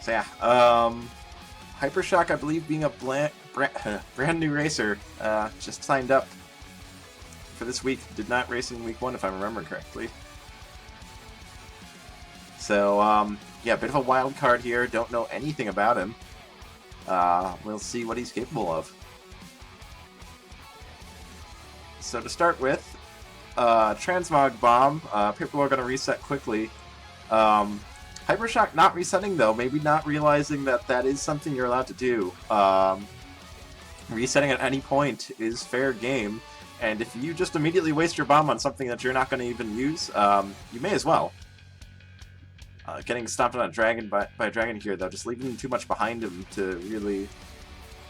So yeah, Hypershock, I believe, being a brand new racer, just signed up for this week. Did not race in week 1, if I remember correctly. So, yeah, a bit of a wild card here. Don't know anything about him. We'll see what he's capable of. So to start with, Transmog Bomb. PaperLaur going to reset quickly. Hypershock not resetting, though. Maybe not realizing that that is something you're allowed to do. Resetting at any point is fair game. And if you just immediately waste your bomb on something that you're not going to even use, you may as well. Getting stomped on a dragon by a dragon here, though, just leaving too much behind him to really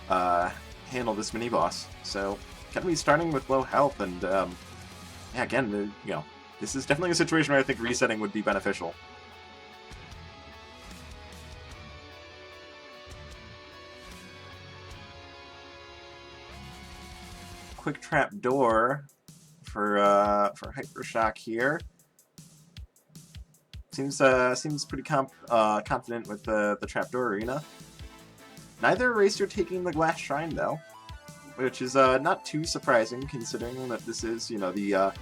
handle this mini-boss. So, going to be starting with low health, and yeah, again, you know, this is definitely a situation where I think resetting would be beneficial. Quick trap door for Hypershock here. Seems pretty confident with the trapdoor arena. Neither racer taking the glass shrine though, which is not too surprising considering that this is, you know, the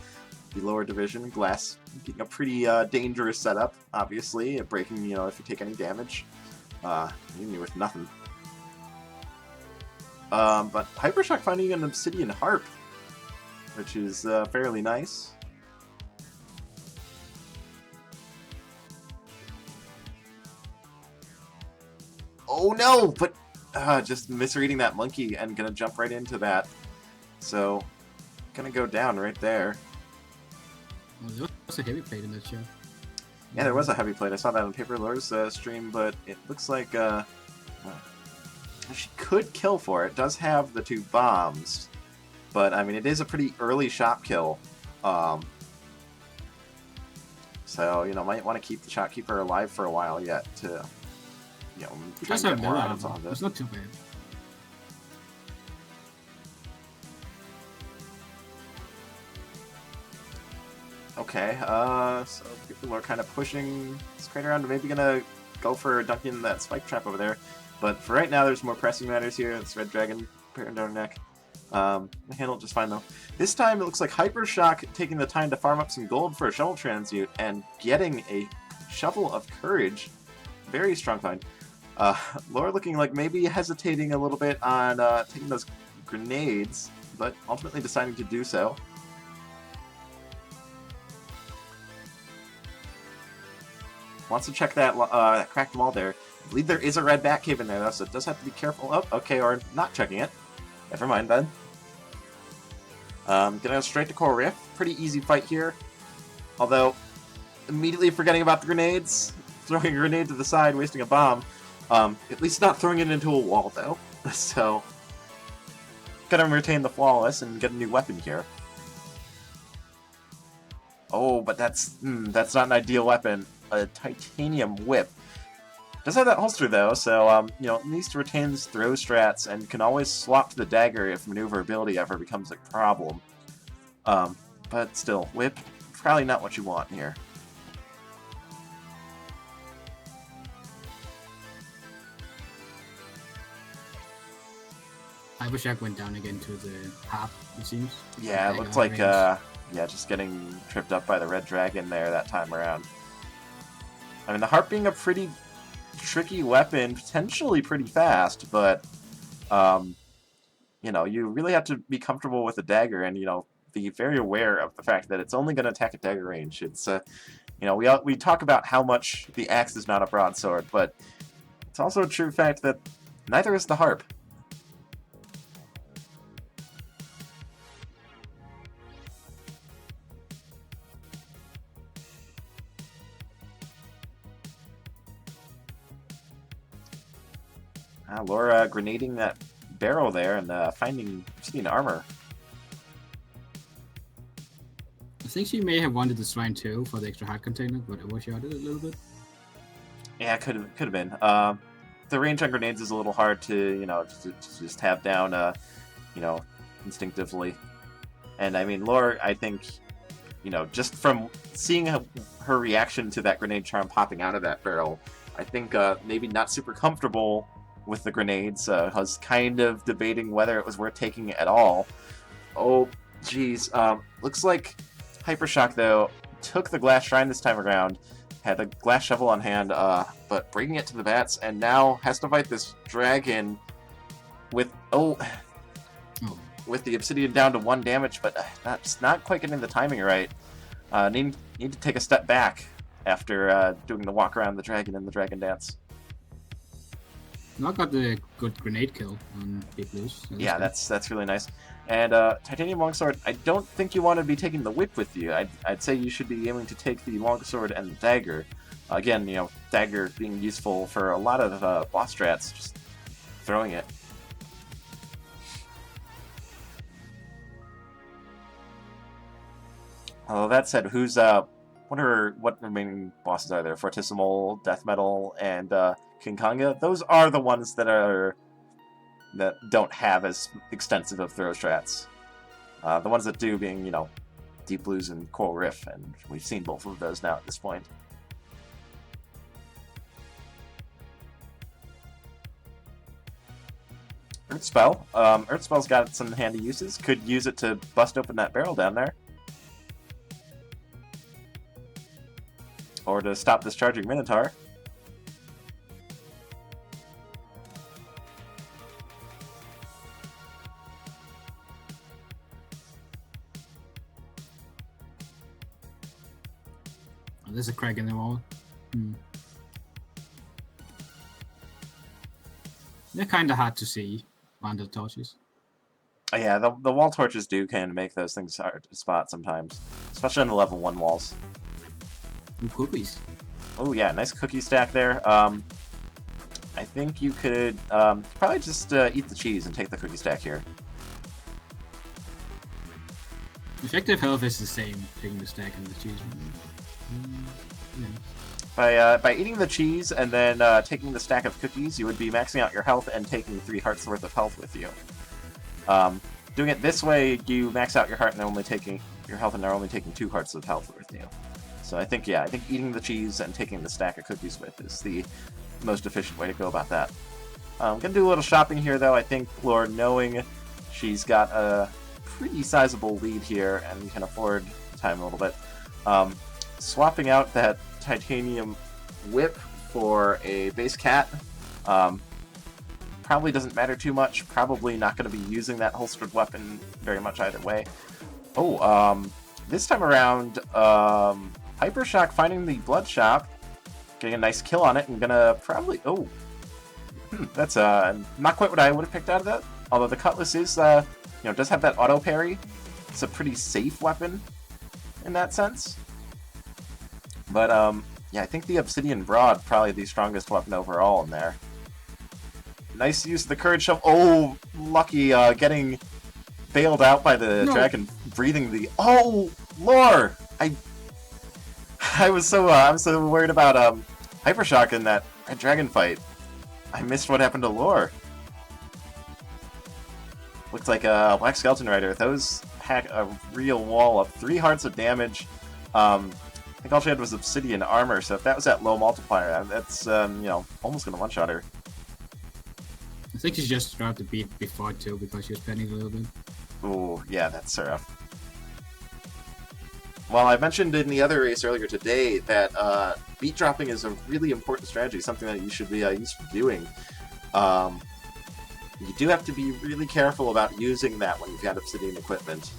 lower division. Glass being a pretty dangerous setup, obviously, breaking, you know, if you take any damage, even with nothing. But Hypershock finding an obsidian harp, which is fairly nice. Oh no! But just misreading that monkey and gonna jump right into that. So, gonna go down right there. Well, there was a heavy plate in that show. Yeah, there was a heavy plate. I saw that on PaperLaur's stream, but it looks like she could kill for it. It does have the 2 bombs, but I mean, it is a pretty early shop kill. So, you know, might want to keep the shopkeeper alive for a while yet to, you know, try and get more items on this. It's not too bad. Okay, so people are kind of pushing this crate around. Maybe gonna go for dunking that spike trap over there. But for right now, there's more pressing matters here. This red dragon appearing down her neck. Handle it just fine though. This time it looks like Hypershock taking the time to farm up some gold for a shovel transmute and getting a shovel of courage. Very strong find. Laura looking like maybe hesitating a little bit on taking those grenades, but ultimately deciding to do so. Wants to check that cracked wall there. I believe there is a red bat cave in there, though, so it does have to be careful. Oh, okay, or not checking it. Never mind, then. Gonna go straight to Coral Rift. Pretty easy fight here. Although, immediately forgetting about the grenades, throwing a grenade to the side, wasting a bomb. At least not throwing it into a wall, though. So, gonna retain the flawless and get a new weapon here. Oh, but that's not an ideal weapon. A titanium whip. Does have that holster though, so you know, it needs to retain his throw strats and can always swap to the dagger if maneuverability ever becomes a problem. But still, whip probably not what you want here. Hypershock went down again to the harp, it seems. Yeah, it looked like yeah, just getting tripped up by the red dragon there that time around. I mean, the harp being a pretty tricky weapon, potentially pretty fast, but you know, you really have to be comfortable with the dagger and, you know, be very aware of the fact that it's only going to attack at dagger range. It's you know, we talk about how much the axe is not a broadsword, but it's also a true fact that neither is the harp. Laura grenading that barrel there and finding obsidian armor. I think she may have wanted the shrine too for the extra heart container, but overshot it a little bit. Yeah, could have been. The range on grenades is a little hard to, you know, to just have down, you know, instinctively. And I mean, Laura, I think, you know, just from seeing her reaction to that grenade charm popping out of that barrel, I think maybe not super comfortable with the grenades. Was kind of debating whether it was worth taking at all. Oh, geez. Looks like Hypershock, though, took the glass shrine this time around, had a glass shovel on hand, but bringing it to the bats, and now has to fight this dragon with, with the obsidian down to 1 damage, but just not quite getting the timing right. Need to take a step back after doing the walk around the dragon and the dragon dance. I got the good grenade kill on Big Blues. So Yeah, that's really nice. And Titanium Longsword, I don't think you want to be taking the whip with you. I'd say you should be aiming to take the Longsword and the dagger. Again, you know, dagger being useful for a lot of boss strats, just throwing it. Although that said, what remaining bosses are there? Fortissimo, Death Metal, and King Konga. Those are the ones that don't have as extensive of throw strats. The ones that do being, you know, Deep Blues and Coral Riff, and we've seen both of those now at this point. Earth Spell. Earth Spell's got some handy uses. Could use it to bust open that barrel down there. Or to stop this charging Minotaur. Oh, there's a crack in the wall. They're kind of hard to see under the torches. Yeah, the wall torches do kind of make those things hard to spot sometimes, especially on the level 1 walls. Ooh, cookies. Oh yeah, nice cookie stack there. I think you could probably just eat the cheese and take the cookie stack here. Effective health is the same, taking the stack and the cheese. Yeah. By eating the cheese and then taking the stack of cookies, you would be maxing out your health and taking 3 hearts worth of health with you. Doing it this way, you max out your heart and only taking your health, and they're only taking 2 hearts of health with you. So I think eating the cheese and taking the stack of cookies with is the most efficient way to go about that. I'm gonna do a little shopping here, though. I think Laura, knowing she's got a pretty sizable lead here and can afford time a little bit, swapping out that titanium whip for a base cat probably doesn't matter too much. Probably not going to be using that holstered weapon very much either way. This time around, Hypershock finding the blood shop, getting a nice kill on it, and gonna probably... that's not quite what I would have picked out of that. Although the cutlass is, does have that auto parry. It's a pretty safe weapon in that sense. But, I think the Obsidian Broad probably the strongest weapon overall in there. Nice use of the Courage Shovel. Oh, lucky getting bailed out by the dragon breathing the... Oh, Lore! I was so worried about Hypershock in that Red Dragon fight. I missed what happened to Lore. Looks like a Black Skeleton Rider. Those hack a real wall up. 3 hearts of damage. I think all she had was Obsidian armor, so if that was at low multiplier, that's, almost gonna one-shot her. I think she's just tried to beat before too, because she was panicking a little bit. Ooh, yeah, that's rough. Well, I mentioned in the other race earlier today that beat dropping is a really important strategy, something that you should be used to doing. You do have to be really careful about using that when you've got Obsidian equipment.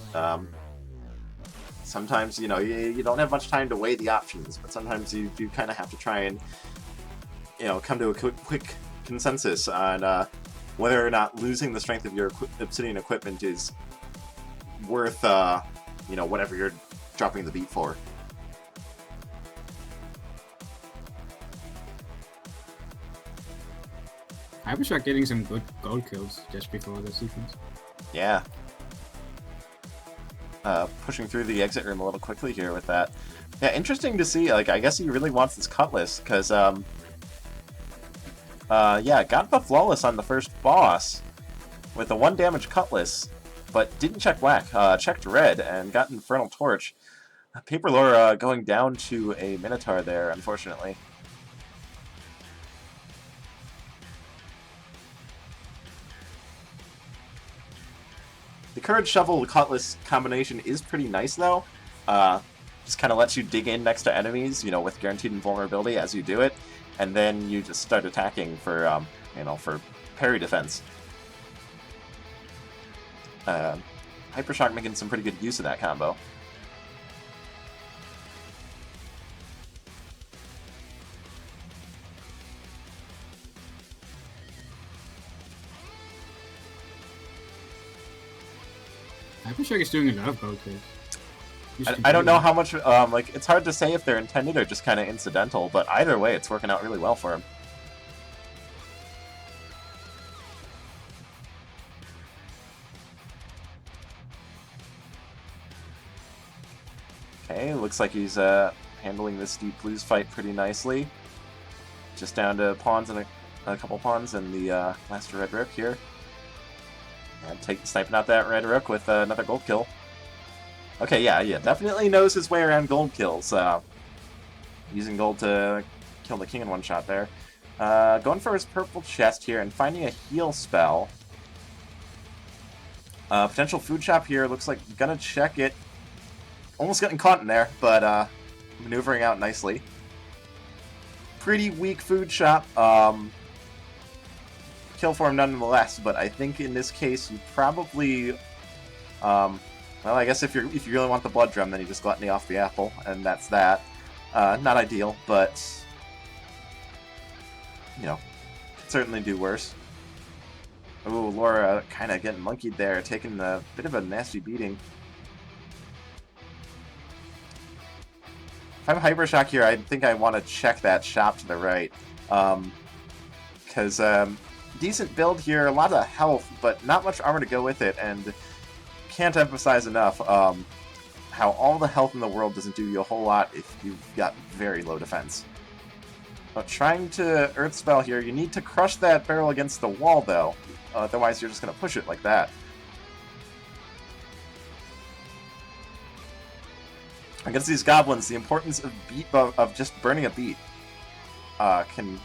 Sometimes, you don't have much time to weigh the options, but sometimes you do kind of have to try and, come to a quick consensus on whether or not losing the strength of your Obsidian equipment is worth, whatever you're dropping the beat for. Hypershock getting some good gold kills just before the sequence. Yeah. Pushing through the exit room a little quickly here with that. Yeah, interesting to see. Like, I guess he really wants this cutlass, because, got the flawless on the first boss with a 1 damage cutlass, but didn't check black. Checked red and got Infernal Torch. PaperLaur going down to a Minotaur there, unfortunately. The Courage Shovel Cutlass combination is pretty nice, though. Just kind of lets you dig in next to enemies, you know, with guaranteed invulnerability as you do it, and then you just start attacking for, you know, for parry defense. Hypershock making some pretty good use of that combo. Hypershock is doing a lot of gold kills. I don't know how much, like, it's hard to say if they're intended or just kind of incidental, but either way, it's working out really well for him. Okay, looks like he's handling this Deep Blues fight pretty nicely. Just down to pawns and a couple pawns and the Master Red Rook here. And sniping out that Red Rook with another gold kill. Okay, yeah, definitely knows his way around gold kills. Using gold to kill the king in one shot there. Going for his purple chest here and finding a heal spell. Potential food shop here. Looks like gonna check it. Almost getting caught in there, but maneuvering out nicely. Pretty weak food shop. Kill for him nonetheless, but I think in this case you probably... well, I guess if you really want the blood drum, then you just gluttony off the apple, and that's that. Not ideal, but you know, could certainly do worse. Ooh, Laura kind of getting monkeyed there, taking a bit of a nasty beating. If I'm Hypershock here, I think I want to check that shop to the right, because decent build here, a lot of health, but not much armor to go with it, and can't emphasize enough how all the health in the world doesn't do you a whole lot if you've got very low defense. But trying to Earth Spell here, you need to crush that barrel against the wall, though. Otherwise, you're just going to push it like that. Against these goblins, the importance of just burning a beat can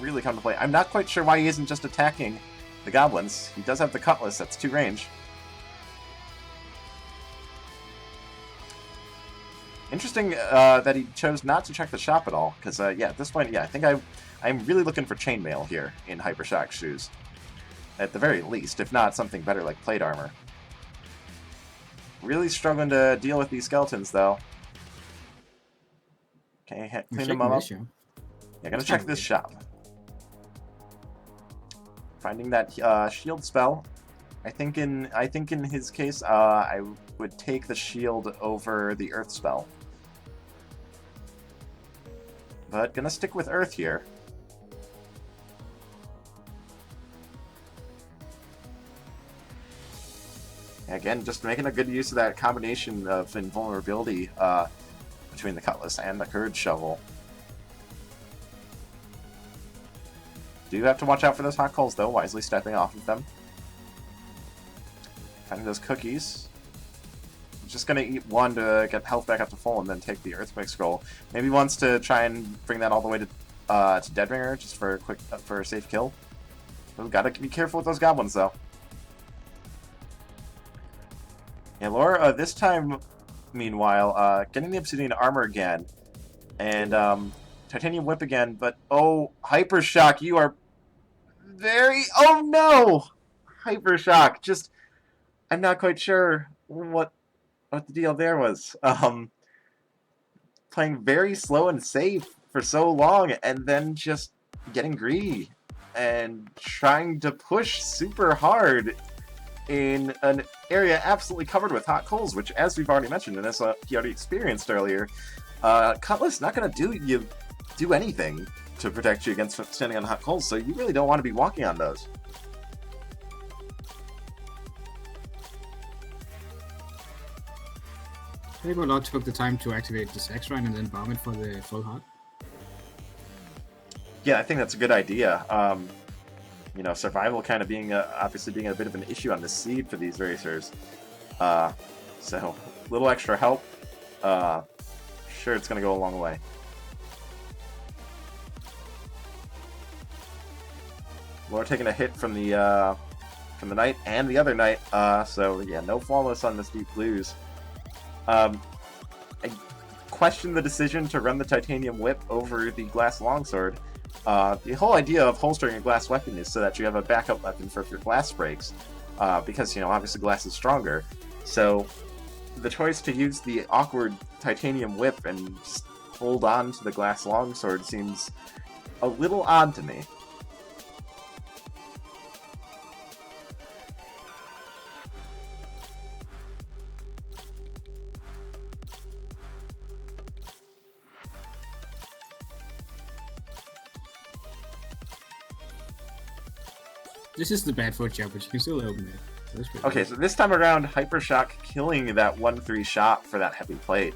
really come to play. I'm not quite sure why he isn't just attacking the goblins. He does have the cutlass, that's 2 range. Interesting that he chose not to check the shop at all, because, yeah, at this point, yeah, I think I'm really looking for chainmail here in Hypershock shoes. At the very least, if not something better like plate armor. Really struggling to deal with these skeletons, though. Okay, clean them up. Yeah, gonna check this shop. Finding that shield spell. I think in his case, I would take the shield over the earth spell. But gonna stick with earth here. Again, just making a good use of that combination of invulnerability between the cutlass and the courage shovel. Do have to watch out for those hot coals, though, wisely stepping off of them. Finding those cookies. Just gonna eat one to get health back up to full and then take the Earthquake Scroll. Maybe wants to try and bring that all the way to Deadringer, just for a quick for a safe kill. Ooh, gotta be careful with those goblins, though. Yeah, Laura, this time, meanwhile, getting the Obsidian Armor again, and Titanium Whip again, but oh, Hypershock, you are very... Oh no! Hypershock, just... I'm not quite sure what the deal there was. Playing very slow and safe for so long, and then just getting greedy, and trying to push super hard in an area absolutely covered with hot coals, which, as we've already mentioned, and as he already experienced earlier, Cutlass not going to do anything to protect you against standing on hot coals, so you really don't want to be walking on those. PaperLaur took the time to activate this X-Rine and then bomb it for the full heart. Yeah, I think that's a good idea. You know, survival kind of obviously being a bit of an issue on the seed for these racers. So, a little extra help. Sure, it's going to go a long way. Laura taking a hit from the from the night and the other night. So yeah, no flawless on this Deep Blues. I question the decision to run the Titanium Whip over the Glass Longsword. The whole idea of holstering a glass weapon is so that you have a backup weapon for if your glass breaks, because, you know, obviously glass is stronger. So the choice to use the awkward Titanium Whip and just hold on to the Glass Longsword seems a little odd to me. This is the bad foot jump, but you can still open it. So okay, so this time around, Hypershock killing that 1-3 shot for that heavy plate.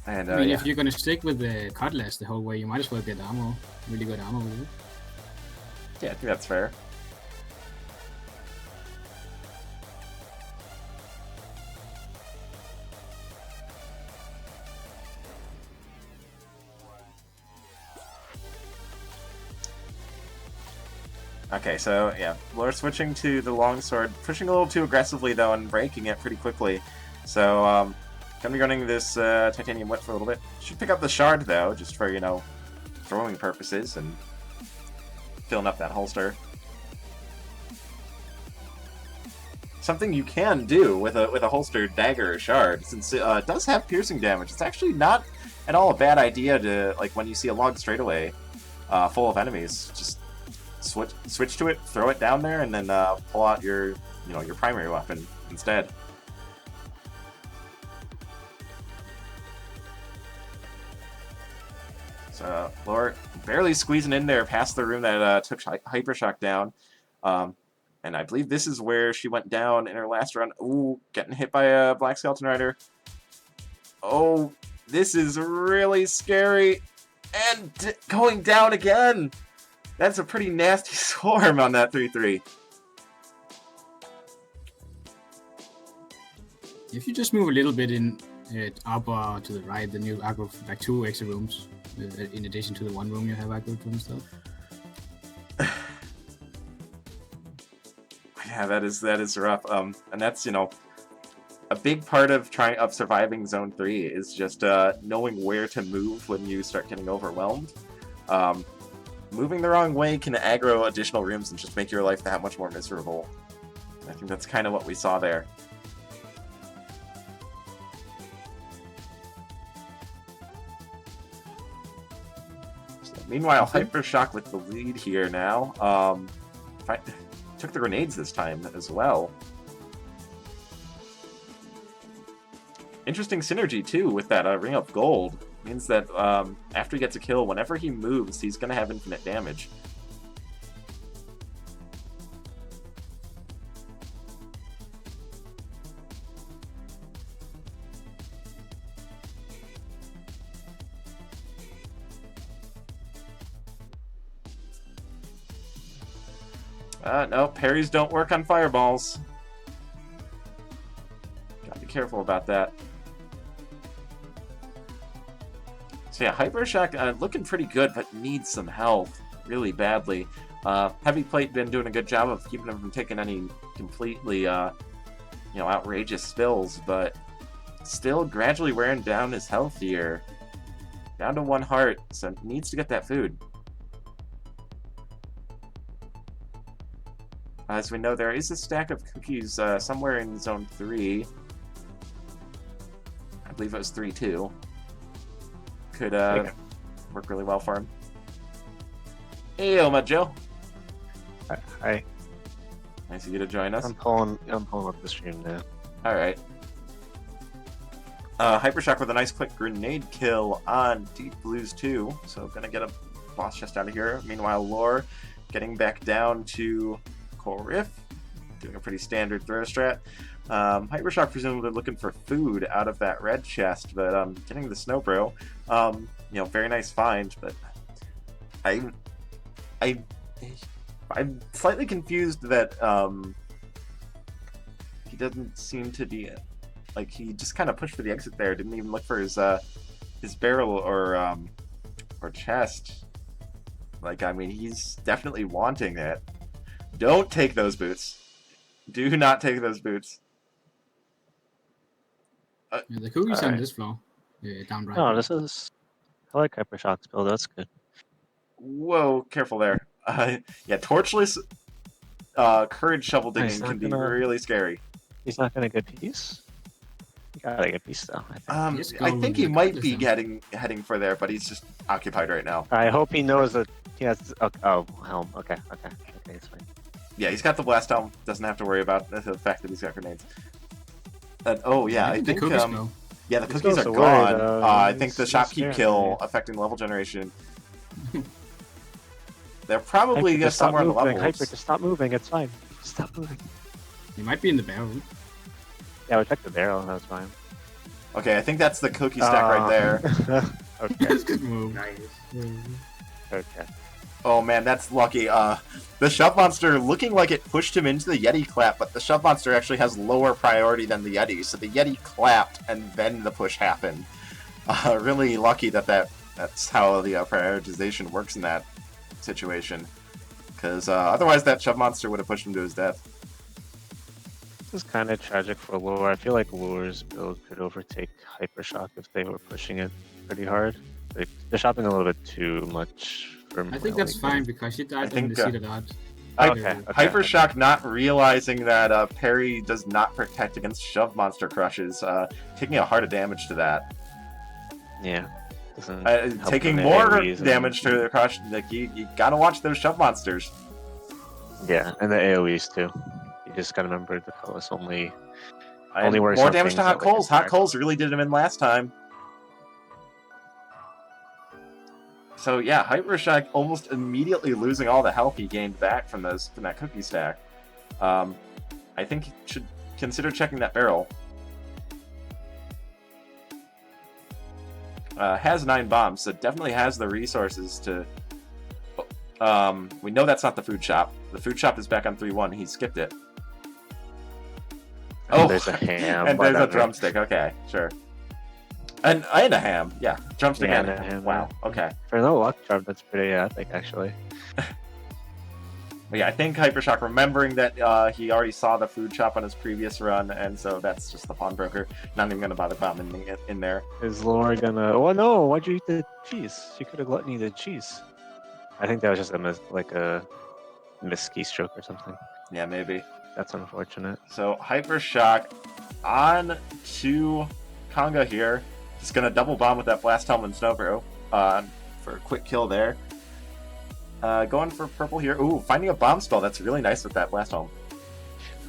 And, I mean, yeah. if you're gonna stick with the cutlass the whole way, you might as well get armor, really good armor with it. Yeah, I think that's fair. Okay, so yeah, we're switching to the longsword, pushing a little too aggressively though, and breaking it pretty quickly. So, gonna be running this Titanium Whip for a little bit. Should pick up the shard though, just for, you know, throwing purposes and filling up that holster. Something you can do with a holstered dagger or shard, since it does have piercing damage. It's actually not at all a bad idea to, like, when you see a log straightaway full of enemies, just switch to it, throw it down there, and then pull out your, you know, your primary weapon instead. So Laura barely squeezing in there past the room that took Hypershock down. And I believe this is where she went down in her last run. Ooh, getting hit by a Black Skeleton Rider. Oh, this is really scary. And going down again. That's a pretty nasty swarm on that 3-3. If you just move a little bit in up or to the right, then you aggro like 2 extra rooms, in addition to the 1 room you have aggro from stuff. Yeah, that is rough. And that's, you know, a big part of surviving Zone 3 is just knowing where to move when you start getting overwhelmed. Moving the wrong way can aggro additional rooms and just make your life that much more miserable. I think that's kind of what we saw there. So, meanwhile, Hypershock with the lead here now. Took the grenades this time as well. Interesting synergy, too, with that Ring of Gold. Means that after he gets a kill, whenever he moves, he's going to have infinite damage. No, parries don't work on fireballs. Gotta be careful about that. So yeah, Hypershock looking pretty good, but needs some health really badly. Heavy Plate been doing a good job of keeping him from taking any completely, you know, outrageous spills, but still gradually wearing down his health here. Down to 1 heart, so needs to get that food. As we know, there is a stack of cookies somewhere in Zone 3. I believe it was 3-2. Could work really well for him. Hey, my Joe. Hi. Nice of you to join us. I'm pulling up the stream now. All right. Hypershock with a nice quick grenade kill on Deep Blues 2. So gonna get a boss chest out of here. Meanwhile, Lore getting back down to Riff, doing a pretty standard throw strat. Hypershock presumably looking for food out of that red chest, but getting the Snow Bro. You know, very nice find, but I'm slightly confused that he doesn't seem to be like he just kind of pushed for the exit there. Didn't even look for his his barrel or chest. Like, I mean, he's definitely wanting it. Don't take those boots. Do not take those boots. Yeah, the cookie's on Alright. this floor. Down right. No, this is. I like Hypershock's build. That's good. Whoa, careful there. Yeah, torchless courage shovel He's digging not can be gonna- really scary. He's not gonna get peace. He gotta get peace though. I think. Yes, I go think he with might the be cutlass heading for there, but he's just occupied right now. I hope he knows that he has. Oh, helm. Okay, it's fine. Yeah, he's got the blast helm. Doesn't have to worry about the fact that he's got grenades. And oh yeah, I The think cookies go. yeah, the He's cookies are goes gone. away, though. I think the He's shopkeep scaring kill me. affecting level generation. They're probably Hyper, just stop somewhere in the moving. levels. Hyper, just stop moving. It's fine. Just stop moving. He might be in the barrel. Yeah, we checked the barrel. That was fine. Okay, I think that's the cookie stack right there. Okay. That's a good move. Okay. Oh man, that's lucky. The shove monster looking like it pushed him into the Yeti clap, but the shove monster actually has lower priority than the Yeti, so the Yeti clapped and then the push happened. Really lucky that's how the prioritization works in that situation, because otherwise that shove monster would have pushed him to his death. This is kind of tragic for Lure. I feel like Lure's build could overtake Hypershock if they were pushing it pretty hard. Like, they're shopping a little bit too much for I think that's fine because she died in think, the seat of that. Okay. Hypershock not realizing that parry does not protect against shove monster crushes, taking a heart of damage to that. Yeah. Doesn't help Taking the more AoEs and- damage to the crush, like, you gotta watch those shove monsters. Yeah, and the AoEs too. You just gotta remember the cutlass only And works more on damage to things Hot that, like, Coals. Hot interact. Coals really did him in last time. So yeah, Hypershock almost immediately losing all the health he gained back from that cookie stack. I think he should consider checking that barrel. Has 9 bombs, so definitely has the resources to... we know that's not the food shop. The food shop is back on 3-1. He skipped it. And Oh, there's a ham. and by there's a that drumstick. Okay, sure. And a ham. Yeah, drumstick Yeah, and a and a ham. ham, Wow. yeah. Okay. For no luck charm, that's pretty epic actually. But yeah, I think Hypershock, remembering that he already saw the food shop on his previous run, and so that's just the pawnbroker. Not even going to bother bombing it in there. Is Lore gonna? Oh no! Why'd you eat the cheese? You could have gluttony the cheese. I think that was just a miss keystroke or something. Yeah, maybe. That's unfortunate. So Hypershock on to Conga here. Just going to double bomb with that Blast Helm and Snowbro for a quick kill there. Going for purple here. Ooh, finding a bomb spell. That's really nice with that Blast Helm.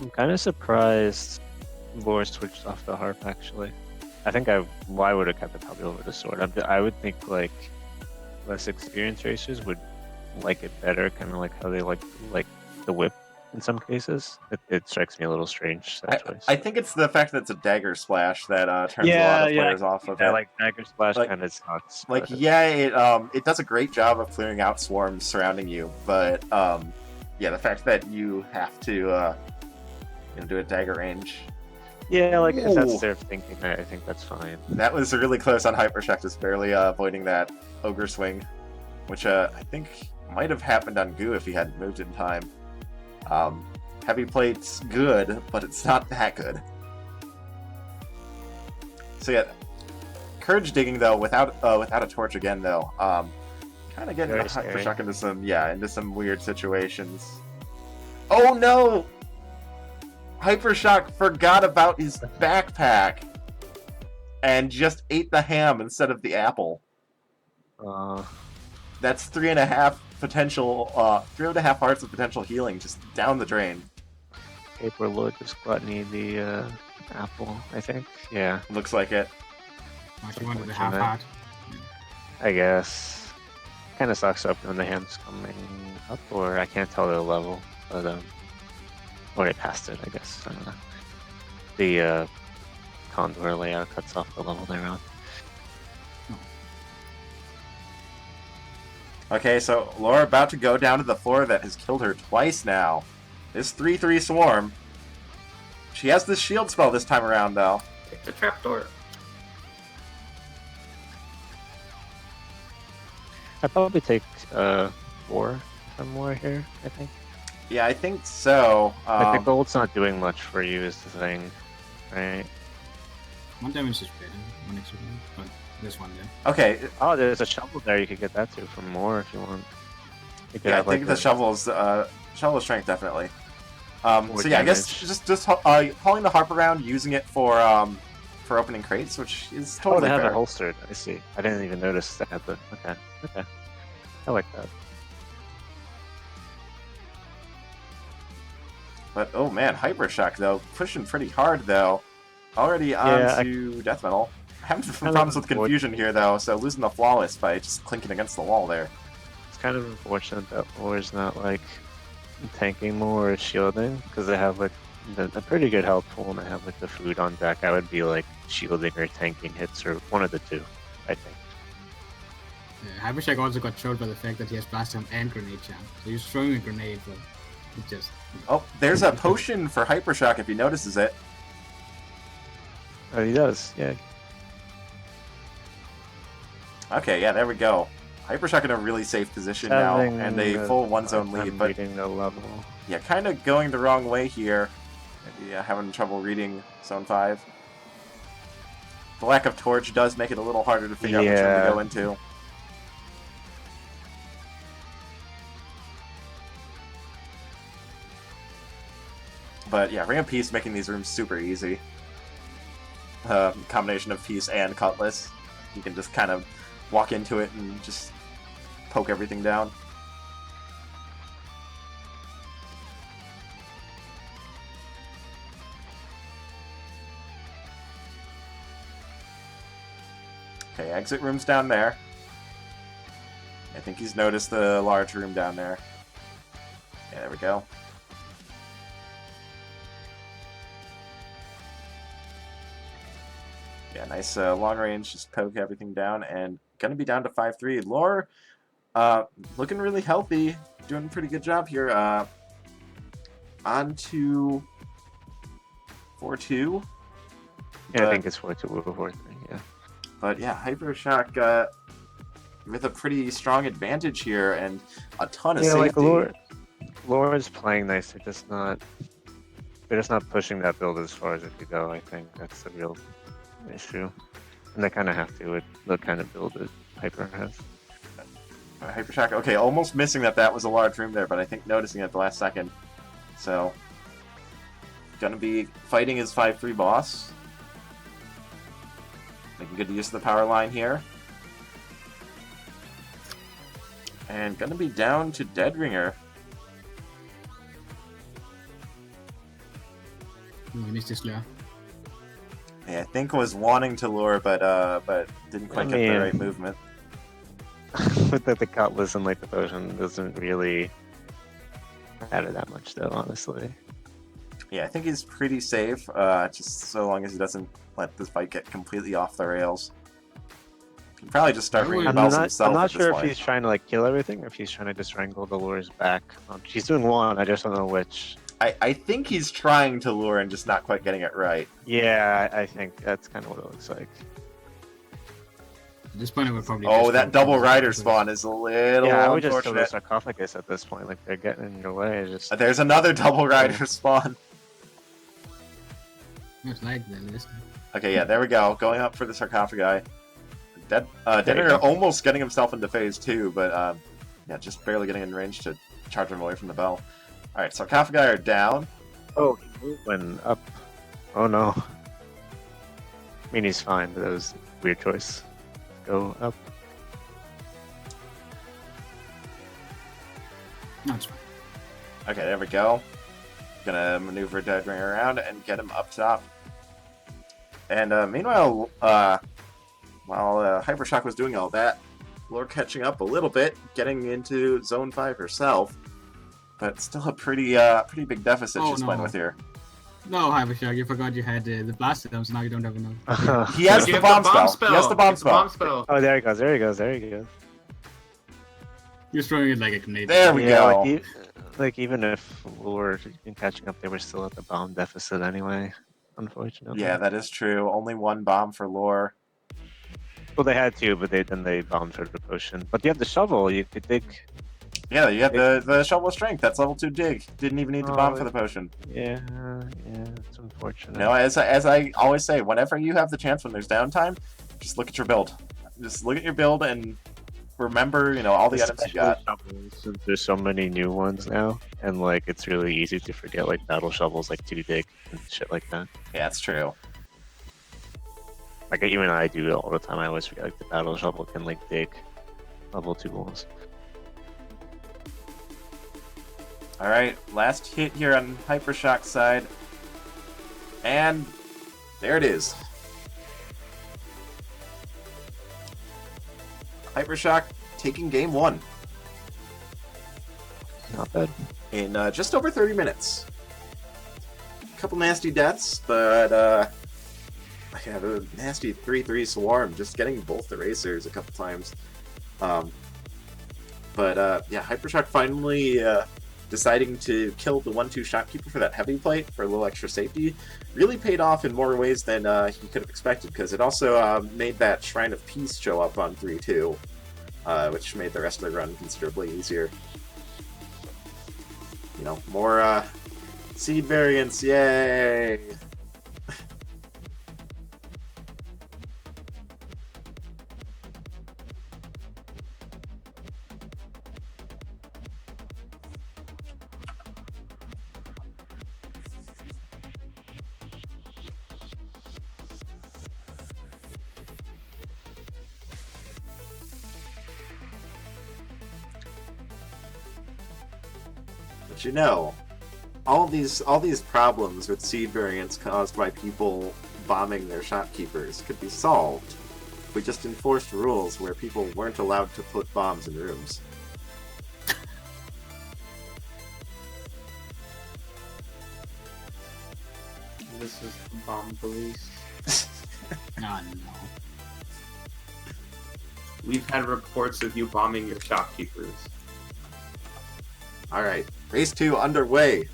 I'm kind of surprised Lore switched off the harp actually. I think I would have kept it probably over the sword. I would think like less experienced racers would like it better, kind of like how they like the whip in some cases. It strikes me a little strange, that choice. I think it's the fact that it's a dagger splash that turns a lot of players off of it. Like Dagger Splash Like- kind of sucks. Like, but- yeah, it does a great job of clearing out swarms surrounding you, but yeah, the fact that you have to do a dagger range. Yeah, like if Ooh. that's their thinking, I think that's fine. That was really close on Hypershock, just barely avoiding that ogre swing, which I think might have happened on Goo if he hadn't moved in time. Heavy plate's good, but it's not that good. So yeah, courage digging though without a torch again though. Kind of getting Very scary. Hypershock into some weird situations. Oh no! Hypershock forgot about his backpack and just ate the ham instead of the apple. That's 3.5 potential, 3.5 hearts of potential healing just down the drain. PaperLaur just gluttony the apple, I think. Yeah, She Looks like it. wanted the half heart. I guess. Kind of sucks up when the ham's coming up, or I can't tell the level, but or it passed it, I guess. I don't know. The CoNDOR layout cuts off the level they're on. Okay, so Laura about to go down to the floor that has killed her twice now. This 3/3 swarm. She has this shield spell this time around, though. Take the trapdoor. I'd probably take 4 from more here, I think. Yeah, I think so. Like the gold's not doing much for you is the thing, right? 1 damage is better. 1 extra damage, but there's 1 there. Okay, Oh, there's a shovel there. You could get that too for more if you want. You could yeah, I have, think like, the a shovel strength definitely. more So yeah, I guess damage. just hauling the harp around, using it for opening crates, which is Oh, totally they have fair. it holstered. I see. I didn't even notice they had the. Okay, okay. I like that. But oh man, Hypershock though, pushing pretty hard though. Already on Yeah, to death metal. Having some Kind of problems with unfortunate. confusion here though, so losing the flawless by just clinking against the wall there. It's kind of unfortunate that Lore's not like tanking more or shielding because they have like a pretty good health pool and they have like the food on deck. I would be like shielding or tanking hits or one of the two, I think. Hypershock also got trolled by the fact that he has blast jump and grenade jam. So he's throwing a grenade, but it just. Oh, there's a potion for Hypershock if he notices it. Oh, he does, yeah. Okay, yeah, there we go. Hypershock in a really safe position now, and a full one-zone lead, but reading the level. yeah, kind of going the wrong way here. Maybe having trouble reading Zone 5. The lack of torch does make it a little harder to figure out which one to go into. But yeah, Ring of Peace making these rooms super easy. Combination of Peace and Cutlass. You can just kind of walk into it and just poke everything down. Okay, exit room's down there. I think he's noticed the large room down there. Yeah, there we go. Yeah, nice long range, just poke everything down, and gonna be down to 5-3. Lore, looking really healthy, doing a pretty good job here. On to 4-2. Yeah, I think it's 4-2 or 4-3, yeah. But yeah, Hypershock with a pretty strong advantage here and a ton of safety. Like Lore is playing nice. They're just not pushing that build as far as it could go. I think that's the real issue, and they kind of have to with the kind of build that Hyper has. Hypershock, okay, almost missing that was a large room there, but I think noticing it at the last second. So, gonna be fighting his 5-3 boss. Making good use of the power line here. And gonna be down to Deadringer. He missed his lure. Yeah, I think was wanting to lure, but didn't quite get the right movement. With the Cutlass and like the potion doesn't really matter that much, though. Honestly. Yeah, I think he's pretty safe, just so long as he doesn't let this fight get completely off the rails. He can probably just start ringing bells himself. I'm not at this sure if point. he's trying to like kill everything or if he's trying to just wrangle the lures back. He's doing one, I just don't know which. I think he's trying to lure and just not quite getting it right. Yeah, I think that's kind of what it looks like. At this point, I would probably. Oh, that double rider spawn is a little Yeah, I would just kill the unfortunate. sarcophagus at this point. Like they're getting in your way. Just There's another double rider spawn. It's like the list. Okay, yeah, there we go. Going up for the sarcophagi. There you Deadringer go. almost getting himself into phase 2, but yeah, just barely getting in range to charge him away from the bell. Alright, sarcophagi are down. oh, he went up. Oh no. I mean, he's fine, but that was a weird choice. Go up. No, it's fine. Okay, there we go. Gonna maneuver Deadringer around and get him up top. And meanwhile, while Hypershock was doing all that, Lore catching up a little bit, getting into Zone 5 herself. But still a pretty big deficit she's playing with here. No, Hypershock, you forgot you had the blast system, so now you don't have enough. He has the Give bomb spell. He has the bomb It's the bomb spell. spell. Oh, there he goes. There he goes. There he goes. You're throwing it like a grenade. There we go. Like even if Lure in catching up, they were still at the bomb deficit anyway. Unfortunately. Yeah, that is true. Only one bomb for Lore. Well, they had to, but then they bombed for the potion. But you have the shovel. You could dig. Yeah, you have the shovel of strength. That's level 2 dig. Didn't even need to bomb for the potion. Yeah, it's unfortunate. No, as I always say, whenever you have the chance when there's downtime, just look at your build. Just look at your build and remember, all the items you got. Since there's so many new ones now, and like it's really easy to forget like battle shovels, like 2 dig and shit like that. Yeah, it's true. Like even I do it all the time. I always forget like the battle shovel can like dig level 2 walls. Alright, last hit here on Hypershock side. And there it is. Hypershock taking game 1 Not bad. in just over 30 minutes. A couple nasty deaths, but yeah, the nasty 3-3 swarm, just getting both erasers a couple times. But yeah, Hypershock finally deciding to kill the 1-2 shopkeeper for that heavy plate for a little extra safety really paid off in more ways than he could have expected, because it also made that Shrine of Peace show up on 3-2, which made the rest of the run considerably easier. More seed variants, yay! But all these problems with seed variants caused by people bombing their shopkeepers could be solved if we just enforced rules where people weren't allowed to put bombs in rooms. This is the bomb police. No. We've had reports of you bombing your shopkeepers. Alright, race 2 underway.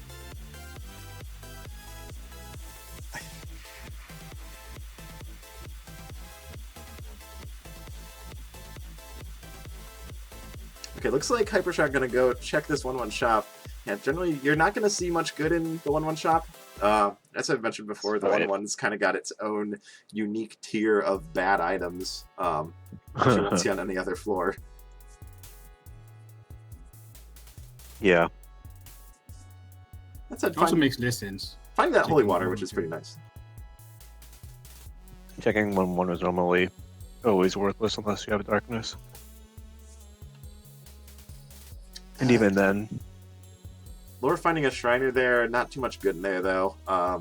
Okay, looks like Hypershock gonna go check this 1-1 shop. Yeah, generally, you're not gonna see much good in the 1-1 shop. As I've mentioned before, the 1-1's kind of got its own unique tier of bad items, which you won't see on any other floor. Yeah. That said, It also makes less sense. find that holy water, which is pretty nice. Checking 1-1 is normally always worthless unless you have darkness. And even then, Lore finding a Shriner there, not too much good in there though. I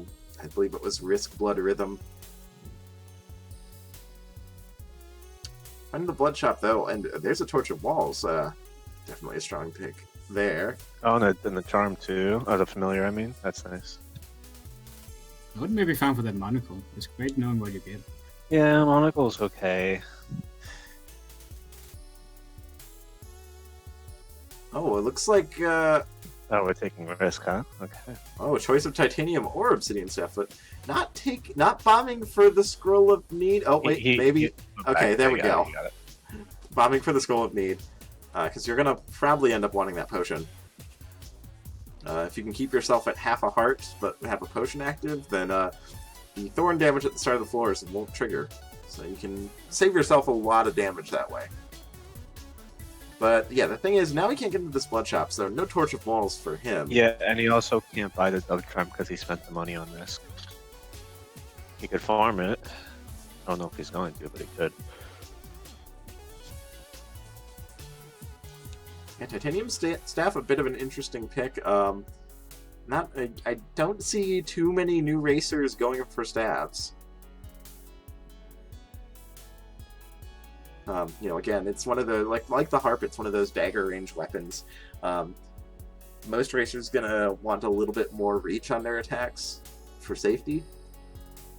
believe it was Risk Blood Rhythm. Finding the Blood Shop though, and there's a Torch of Walls. Definitely a strong pick there. oh, and the charm too. Oh, the familiar. I mean, that's nice. I would maybe find for that monocle. It's great knowing what you get. Yeah, monocle's okay. Oh, it looks like Oh, we're taking a risk, huh? Okay. oh, choice of titanium or obsidian stuff, but not bombing for the scroll of need. Oh wait, maybe. Okay, there we go. Bombing for the scroll of need, because you're gonna probably end up wanting that potion. If you can keep yourself at half a heart but have a potion active, then the thorn damage at the start of the floors won't trigger, so you can save yourself a lot of damage that way. But yeah, the thing is, now he can't get into this blood shop, so no Torch of Walls for him. Yeah, and he also can't buy the Dove Charm because he spent the money on risk. He could farm it. I don't know if he's going to, but he could. Yeah, Titanium Staff, a bit of an interesting pick. I don't see too many new racers going for staffs. Again, it's one of the like the harp. It's one of those dagger range weapons. Most racers gonna want a little bit more reach on their attacks for safety,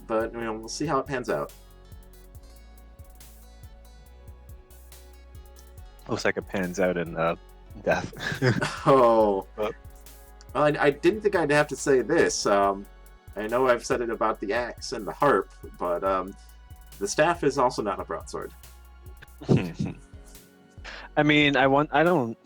but we'll see how it pans out. Looks like it pans out in death. Oh, But- well, I didn't think I'd have to say this. I know I've said it about the axe and the harp, but the staff is also not a broadsword. I mean, I don't.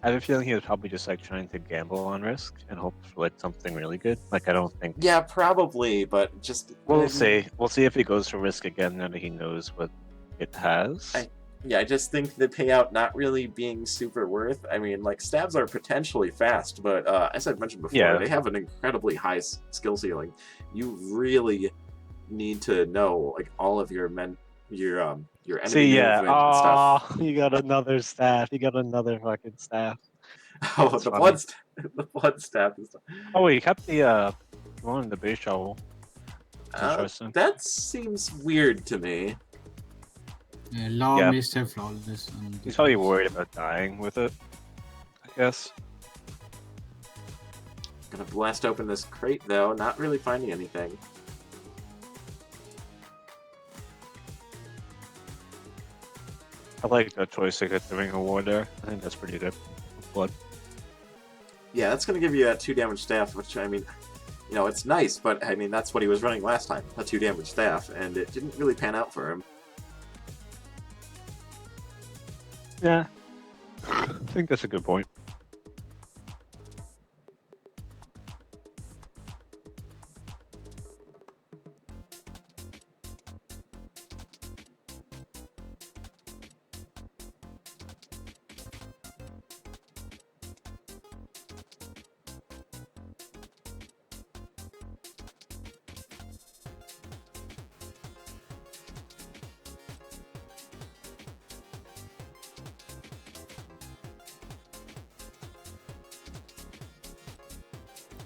I have a feeling he was probably just like trying to gamble on risk and hope for like something really good. Like I don't think. Yeah, probably, but just We'll see. We'll see if he goes for risk again now that he knows what it has. I just think the payout not really being super worth. I mean, like stabs are potentially fast, but as I've mentioned before, Yeah. they have an incredibly high skill ceiling. You really need to know like all of your enemy See, yeah. movement and stuff. Oh, you got another staff. You got another fucking staff. Oh, That's the funny. the blood stab and stuff. Oh, he kept the one, the base shovel. Interesting. That seems weird to me. Law Yeah. missed her flawless. He's probably worried about dying with it, I guess. Gonna blast open this crate though, not really finding anything. I like that choice to get the Ring of War there. I think that's pretty good. Blood. Yeah, that's gonna give you a 2 damage staff, which I mean, you know, it's nice, but I mean that's what he was running last time, a 2 damage staff, and it didn't really pan out for him. Yeah. I think that's a good point.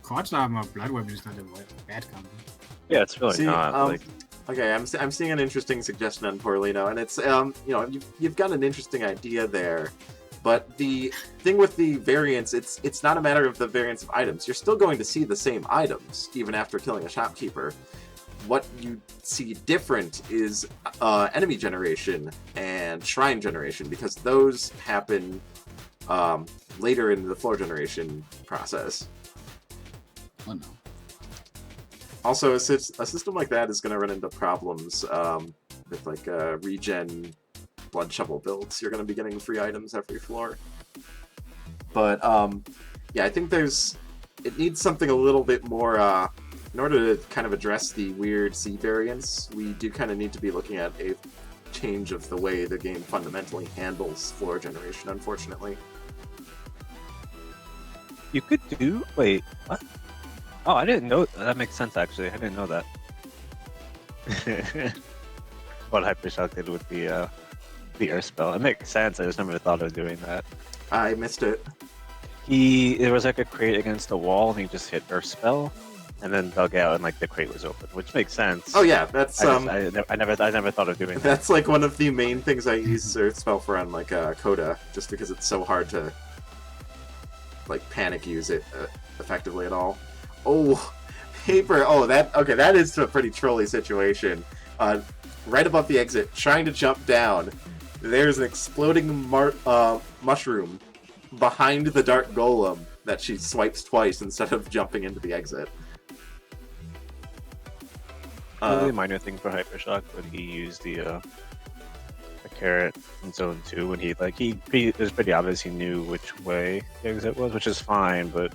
Quartz armor blood weapon is not a bad combo. Yeah, it's really See, not. Like, okay, I'm seeing an interesting suggestion on Porlino, and it's you know, you've got an interesting idea there, but the thing with the variants, it's not a matter of the variants of items. You're still going to see the same items even after killing a shopkeeper. What you see different is enemy generation and shrine generation, because those happen later in the floor generation process. Oh no. Also, a system like that is going to run into problems with like regen blood shovel builds. You're going to be getting free items every floor. But yeah, I think it needs something a little bit more. In order to kind of address the weird C variants, we do kind of need to be looking at a change of the way the game fundamentally handles floor generation, unfortunately. you could do. Wait, what? Oh, I didn't know. That makes sense, actually. I didn't know that. What Hypershock did with the air spell. It makes sense. I just never thought of doing that. I missed it. There was like a crate against the wall, and he just hit Earth spell, and then dug out, and like the crate was open, which makes sense. Oh yeah, that's I never thought of doing that. that's like one of the main things I use Earth Spell for on like Coda, just because it's so hard to like panic use it effectively at all. Oh, paper. Oh, that is a pretty trolly situation. Right above the exit, trying to jump down, there's an exploding mushroom behind the Dark Golem that she swipes twice instead of jumping into the exit. Really minor thing for Hypershock, but he used the carrot in Zone 2 when it was pretty obvious he knew which way the exit was, which is fine, but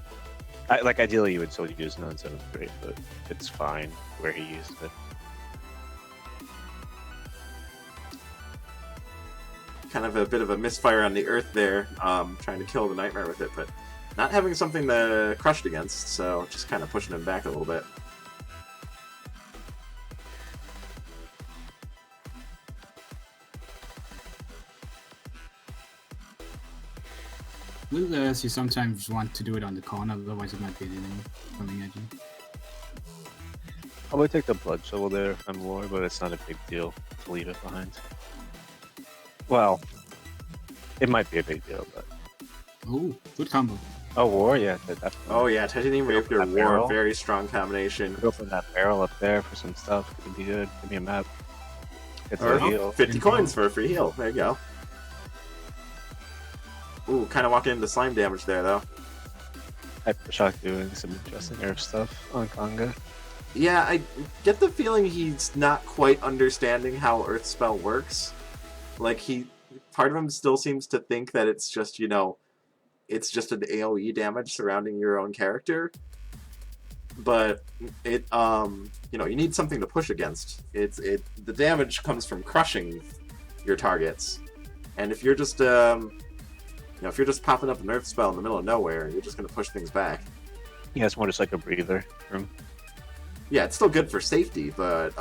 ideally you would still use it on Zone 3, but it's fine where he used it. Kind of a bit of a misfire on the Earth there, trying to kill the Nightmare with it, but not having something to crush it against, so just kind of pushing him back a little bit. With you sometimes want to do it on the corner, otherwise it might be an enemy coming at you. I would take the blood shovel there if I'm War, but it's not a big deal to leave it behind. Well, it might be a big deal, but... Oh, good combo. Oh, War, yeah, definitely. Oh yeah, Titanium Rapier that War, barrel. very strong combination. Could open that barrel up there for some stuff. Could be good. Give me a map. It's Or a heal. 50 coins for a free heal. There you go. Ooh, kind of walking into slime damage there, though. Hypershock doing some interesting nerf stuff on Conga. Yeah, I get the feeling he's not quite understanding how Earth Spell works. Like part of him still seems to think that it's just it's just an AOE damage surrounding your own character, but it you need something to push against. The damage comes from crushing your targets, and if you're just if you're just popping up a nerf spell in the middle of nowhere, you're just gonna push things back. Yeah, it's more just like a breather room. Yeah, it's still good for safety, but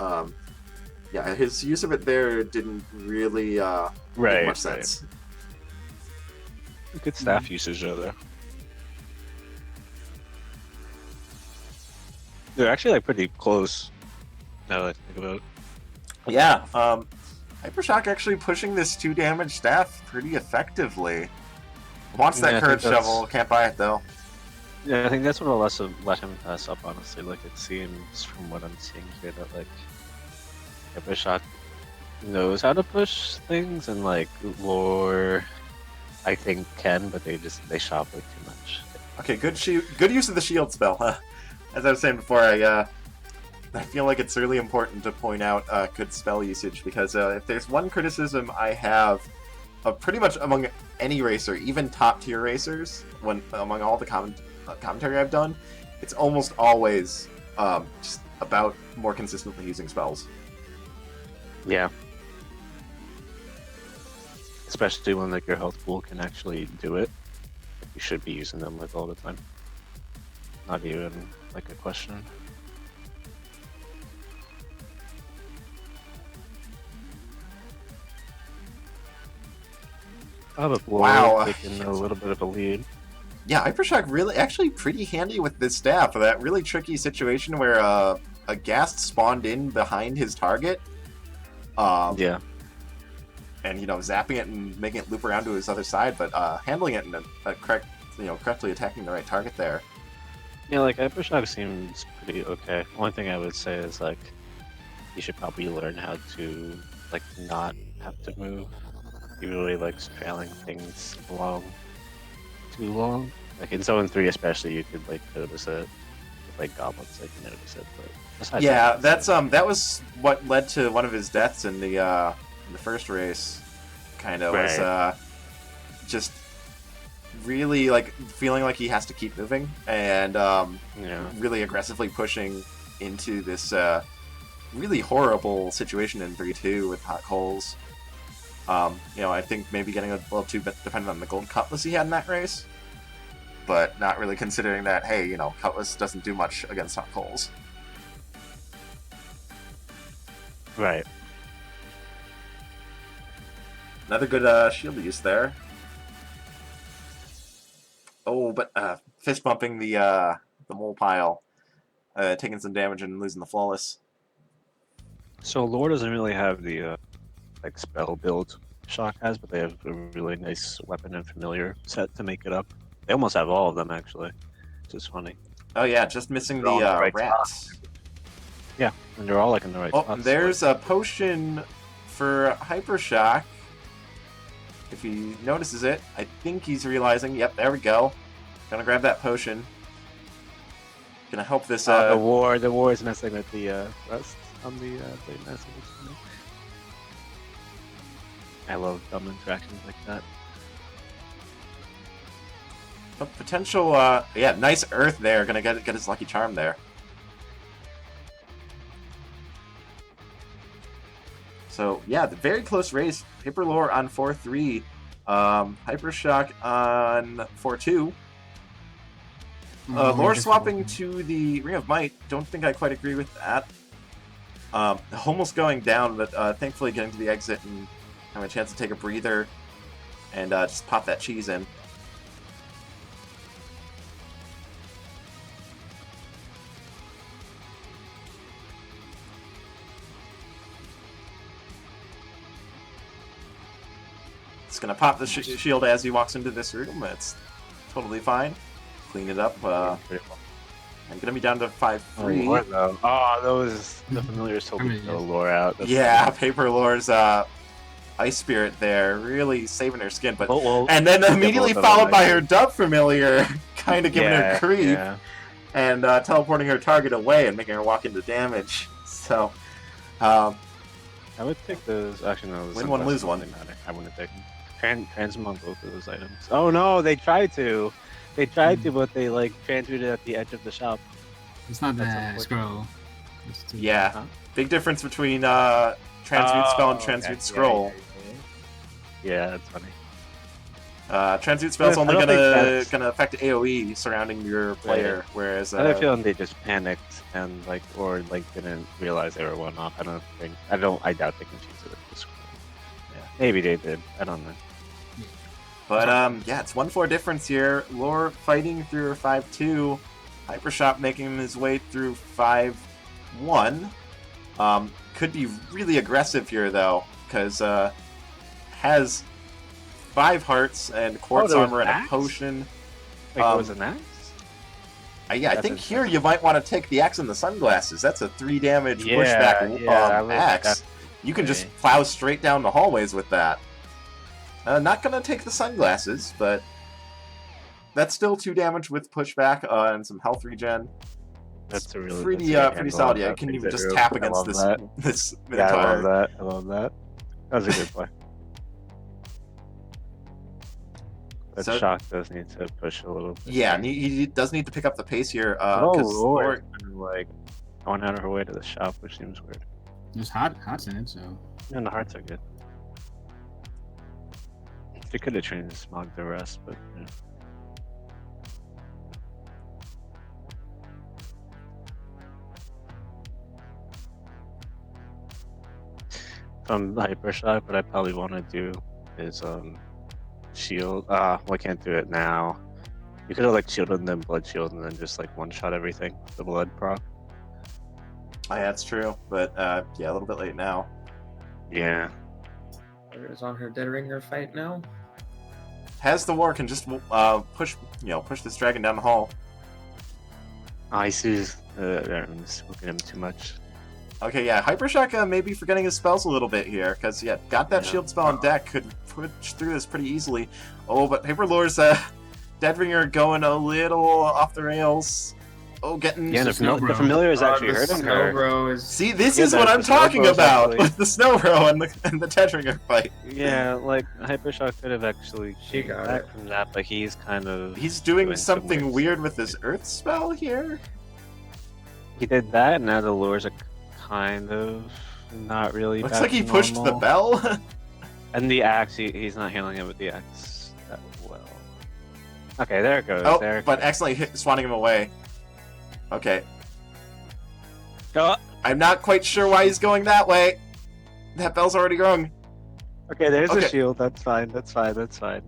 yeah, his use of it there didn't really make much sense. Good staff usage though. They're actually like pretty close. Now that I think about it. Yeah, Hypershock actually pushing this 2 damage staff pretty effectively. Wants that Courage Shovel, can't buy it though. Yeah, I think that's what will let him pass up, honestly. Like, it seems from what I'm seeing here that, like, Hypershock knows how to push things, and, like, Lore, I think, can, but they shop, like, too much. Okay, good use of the shield spell, huh? As I was saying before, I feel like it's really important to point out good spell usage, because if there's one criticism I have of pretty much among any racer, even top-tier racers, among all the commentary I've done, it's almost always just about more consistently using spells. Yeah. Especially when like your health pool can actually do it. You should be using them like all the time. Not even like a question. Oh, but wow, taking a little bit of a lead. Yeah, Hypershock really actually pretty handy with this staff for that really tricky situation where a ghast spawned in behind his target. Yeah. And zapping it and making it loop around to his other side, but handling it and correctly attacking the right target there. Yeah, like Hypershock seems pretty okay. One thing I would say is like you should probably learn how to like not have to move. He really likes trailing things along too long. Like in Zone 3 especially, you could like notice it. With like goblins, like notice it. But yeah, that was what led to one of his deaths in the first race. Kind of was just really like feeling like he has to keep moving and really aggressively pushing into this really horrible situation in 3-2 with hot coals. I think maybe getting a little too dependent on the gold cutlass he had in that race, but not really considering that, hey, cutlass doesn't do much against hot coals. Right. Another good shield use there. Oh, but fist bumping the mole pile, taking some damage and losing the flawless. So Lore doesn't really have the like spell build Shock has, but they have a really nice weapon and familiar set to make it up. They almost have all of them actually, which is funny. Oh yeah, just missing the rats. Yeah, and they're all like in the right spots. There's a potion for Hypershock. If he notices it, I think he's realizing, yep, there we go. Gonna grab that potion. Gonna help this the war is messing with the rest on the blade master. I love dumb interactions like that. A potential nice earth there, gonna get his lucky charm there. So yeah, the very close race. PaperLaur on 4-3, Hypershock on 4-2. Lore swapping to the Ring of Might. Don't think I quite agree with that. Almost going down, but thankfully getting to the exit and having a chance to take a breather and just pop that cheese in. It's going to pop the shield as he walks into this room. It's totally fine. Clean it up. I'm going to be down to 5-3. The familiars totally throw Lore out. That's PaperLaur's Ice Spirit there, really saving her skin. But and then immediately followed by her Dove Familiar, kind of giving her creep, and teleporting her target away and making her walk into damage. So, I would take those. Actually, no. Win one, lose one. Don't matter. I wouldn't take them. Transmog both of those items. Oh no, they tried to. They tried to, but they like transmuted at the edge of the shop. It's not That's the unfortunate. scroll. It's too- Yeah, Huh? big difference between transmute spell and transmute okay. scroll. Yeah, that's funny. Transmute spell's I only don't think that's- gonna affect AOE surrounding your player, whereas I have a feeling they just panicked and or didn't realize they were one off. I doubt they confused it with the scroll. Yeah, maybe they did. I don't know. but yeah, it's 1-4 difference here. Lore fighting through a 5-2. Hypershock making his way through 5-1. Could be really aggressive here though, because has 5 hearts and quartz there was armor and a axe? potion. Like, it was an axe? Yeah, I That's think interesting. here you might want to take the axe and the sunglasses. That's a 3 damage Yeah, pushback I would axe. You can just plow straight down the hallways with that. Not gonna take the sunglasses, but that's still 2 damage with pushback and some health regen. That's a really pretty that's a pretty handle solid. on Yeah, that you can thing even to just do. tap I against love this that. this Yeah, I love entire. that. I love that. That was a good play. But So- Shock does need to push a little bit. Yeah, and he does need to pick up the pace here. Oh, 'Cause Lord. Like, going out of her way to the shop, which seems weird. There's hearts in it, so. And the hearts are good. They could have trained to smog the rest, but yeah. From Hypershock, what I probably want to do is shield. Well, I can't do it now. You could have like shielded and then blood shield and then just like one shot everything. The blood proc. Oh, yeah, that's true, but yeah, a little bit late now. Yeah. Is on her Dead Ringer fight now. Has the war can just push this dragon down the hall. I see. I'm just looking at him too much. Okay, yeah, Hypershock maybe forgetting his spells a little bit here, because yeah, got that Yeah. shield spell on deck, could push through this pretty easily. Oh, but PaperLaur's Deadringer going a little off the rails. Oh, getting Yeah, Snow the Bro. familiar is actually the hurting her. Snowbro is. See, this Yeah, is what the I'm talking Snowbro's about actually- with the Snowbro and the Deadringer fight. Yeah, like Hypershock could have actually She came got back it. from that, but he's kind of He's doing Doing some something weird weird stuff. with his Earth spell here. he did that, and now the lures are kind of not really. Looks back like he to pushed the normal. bell. And the axe, he's not handling it with the axe that well. Okay, there it goes. Oh, there it but goes. accidentally swatting him away. Okay, Oh, I'm not quite sure why he's going that way. That bell's already rung. okay, there's Okay. a shield. That's fine. That's fine. That's fine.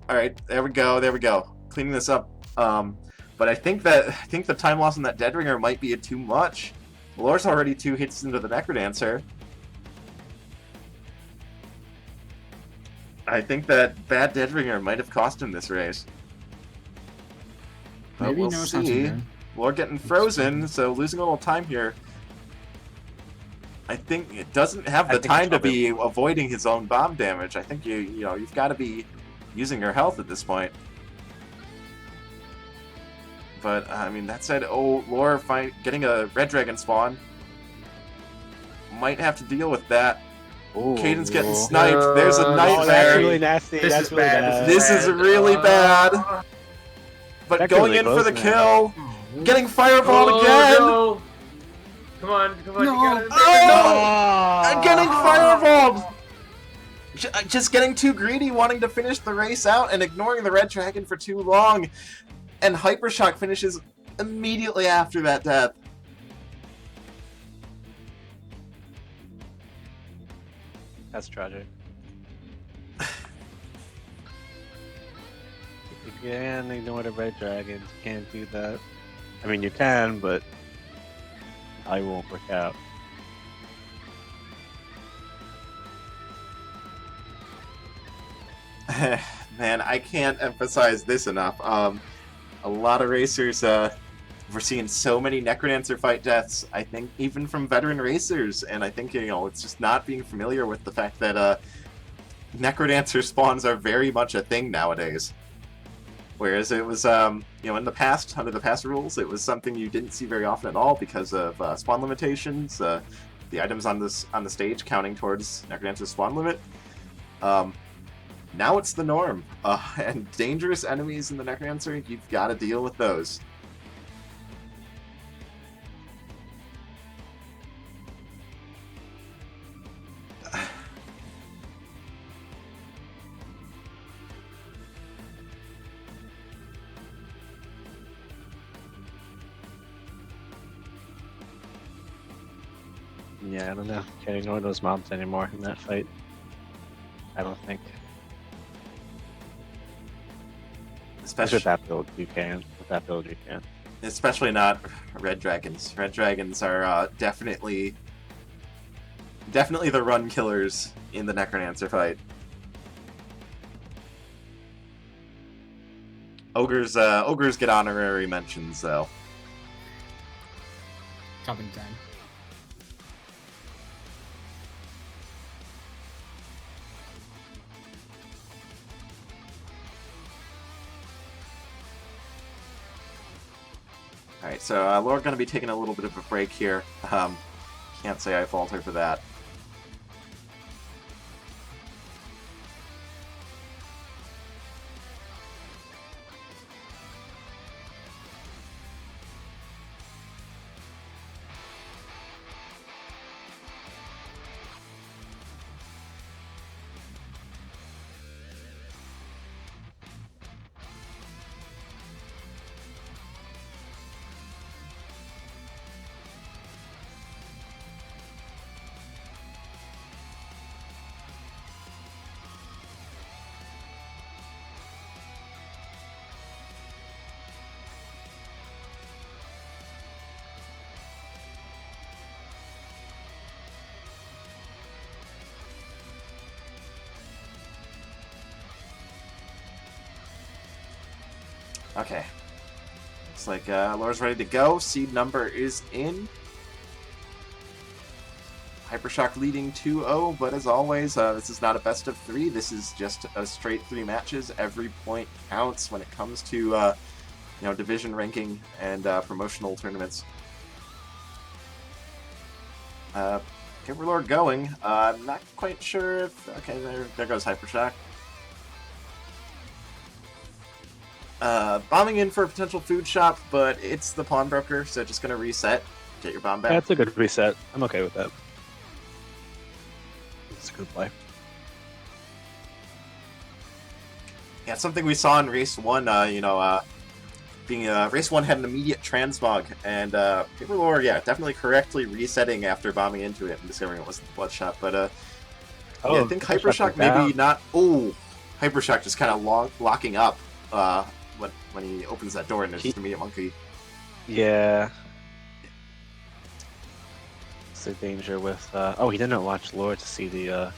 All right, there we go. There we go. Cleaning this up. But I think the time loss on that Deadringer might be too much. Lore's already 2 hits into the Necrodancer. I think that bad Deadringer might have cost him this race. But Maybe he we'll knows how to see. do. Lore getting frozen, so losing a little time here. I think it doesn't have I the think time it's to be avoiding his own bomb damage. I think you've got to be using your health at this point. But I mean, that said, Lore getting a red dragon spawn might have to deal with that. Ooh, Caden's getting ooh. sniped. There's a Oh, Oh, that's nightmare. really nasty. This that's is really bad. bad. This is really bad. But That going really in for close the now. kill, Oh, getting fireballed Oh, again. no. Come on, No. you gotta. Oh! I'm getting fireballed! Just getting too greedy, wanting to finish the race out and ignoring the red dragon for too long. And Hypershock finishes immediately after that death. That's tragic. You can ignore the red dragons. You can't do that. I mean, you can, but I won't work out. Man, I can't emphasize this enough. A lot of racers, we're seeing so many Necrodancer fight deaths, I think, even from veteran racers, and I think, it's just not being familiar with the fact that Necrodancer spawns are very much a thing nowadays. Whereas it was, in the past, under the past rules, it was something you didn't see very often at all because of spawn limitations, the items on the stage counting towards Necrodancer's spawn limit. Now it's the norm, and dangerous enemies in the Necrodancer, you've got to deal with those. Yeah, I don't know. Can't ignore those mobs anymore in that fight. I don't think. Especially With that build, you can. With that build, you can. Especially not red dragons. Red dragons are definitely the run killers in the Necrodancer fight. Ogres get honorary mentions though. Chopping time. Alright, so Laura's going to be taking a little bit of a break here. Can't say I fault her for that. Okay. Looks like Laura's ready to go. Seed number is in. Hypershock leading 2-0, but as always, this is not a best of 3. This is just a straight 3 matches. Every point counts when it comes to division ranking and promotional tournaments. PaperLaur going. I'm not quite sure if... Okay, there goes Hypershock. Bombing in for a potential food shop, but it's the pawnbroker, so just gonna reset, get your bomb back. That's a good reset. I'm okay with that. It's a good play. Yeah, it's something we saw in race 1. Race 1 had an immediate transmog, and PaperLaur, yeah, definitely correctly resetting after bombing into it and discovering it wasn't the bloodshot. But yeah, I think Hypershock maybe not. Oh, Hypershock just kind of locking up. When he opens that door and there's just immediate monkey. Yeah. It's the danger with... he didn't watch Lore to see the...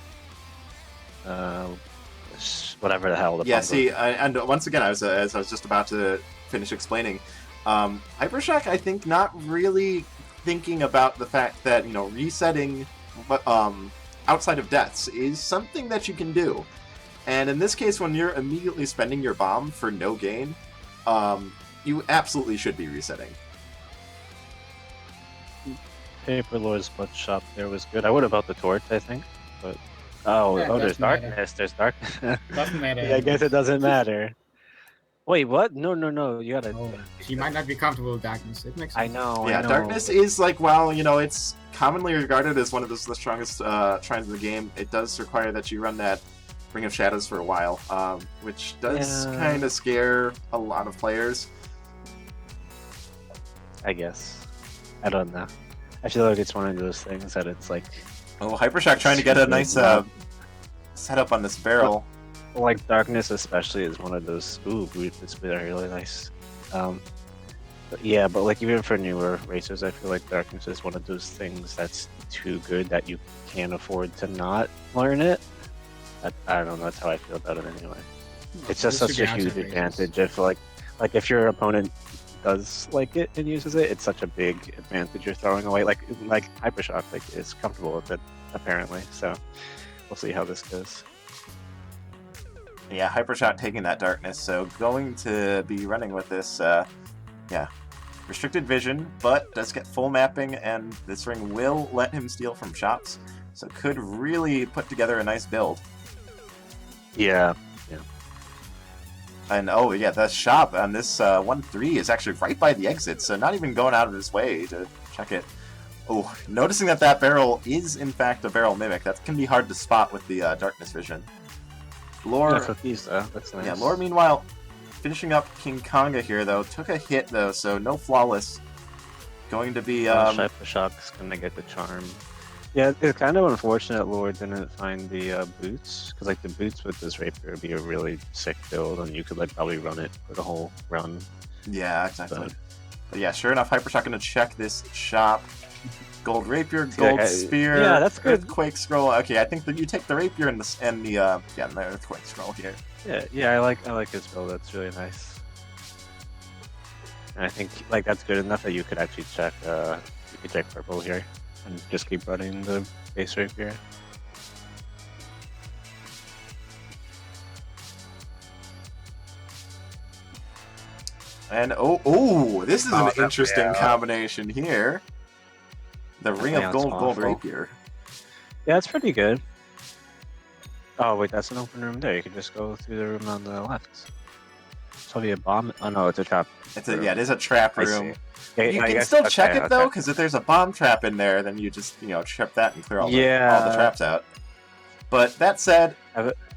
whatever the hell. Yeah, see, and once again, as I was just about to finish explaining, Hypershock, I think, not really thinking about the fact that, resetting outside of deaths is something that you can do. And in this case, when you're immediately spending your bomb for no gain, you absolutely should be resetting. PaperLaur's blood shop there was good. I would have bought the torch, I think, but there's darkness. There's darkness. Doesn't matter. Yeah, I guess it doesn't matter. Wait, what? No. You gotta. Oh, he might not be comfortable with darkness. It makes sense. I know. Yeah, darkness is like, it's commonly regarded as one of the strongest shrines in the game. It does require that you run that Ring of Shadows for a while, which does kind of scare a lot of players. I guess. I don't know. I feel like it's one of those things that it's like... Oh, Hypershock trying to get a nice setup on this barrel. Like, darkness especially is one of those... Ooh, it's really nice. But like, even for newer racers, I feel like darkness is one of those things that's too good that you can't afford to not learn it. I don't know, that's how I feel about it anyway. It's just such a huge advantage if if your opponent does like it and uses it, it's such a big advantage you're throwing away. Like Hypershock is comfortable with it apparently, so we'll see how this goes. Yeah, Hypershock taking that darkness, so going to be running with this, restricted vision, but does get full mapping, and this ring will let him steal from shops, so could really put together a nice build. Yeah. And oh yeah, the shop on this 1-3 is actually right by the exit, so not even going out of his way to check it. Oh, noticing that that barrel is in fact a barrel mimic. That can be hard to spot with the darkness vision. Lore, Cookies though. That's nice. yeah, Lore meanwhile finishing up King Konga here though. Took a hit though, so no flawless. Going to be Hypershock's gonna get the charm. Yeah, it's kind of unfortunate Lore didn't find the boots, because like the boots with this rapier would be a really sick build, and you could like probably run it for the whole run. Yeah, exactly. But yeah, sure enough, Hypershock gonna check this shop. Gold rapier, gold spear, yeah, that's good. Earthquake scroll. Okay, I think that you take the rapier and the earthquake scroll here. Yeah, I like his build. That's really nice. And I think like that's good enough that you could actually check purple here and just keep running the base rapier. And this is an interesting combination here. The ring of gold rapier. Yeah, it's pretty good. Oh wait, that's an open room there. You can just go through the room on the left. It's probably a bomb. Oh no, it's a trap. It is a trap room. Yeah, you can still check it though, because if there's a bomb trap in there, then you just trip that and clear all the traps out. But that said,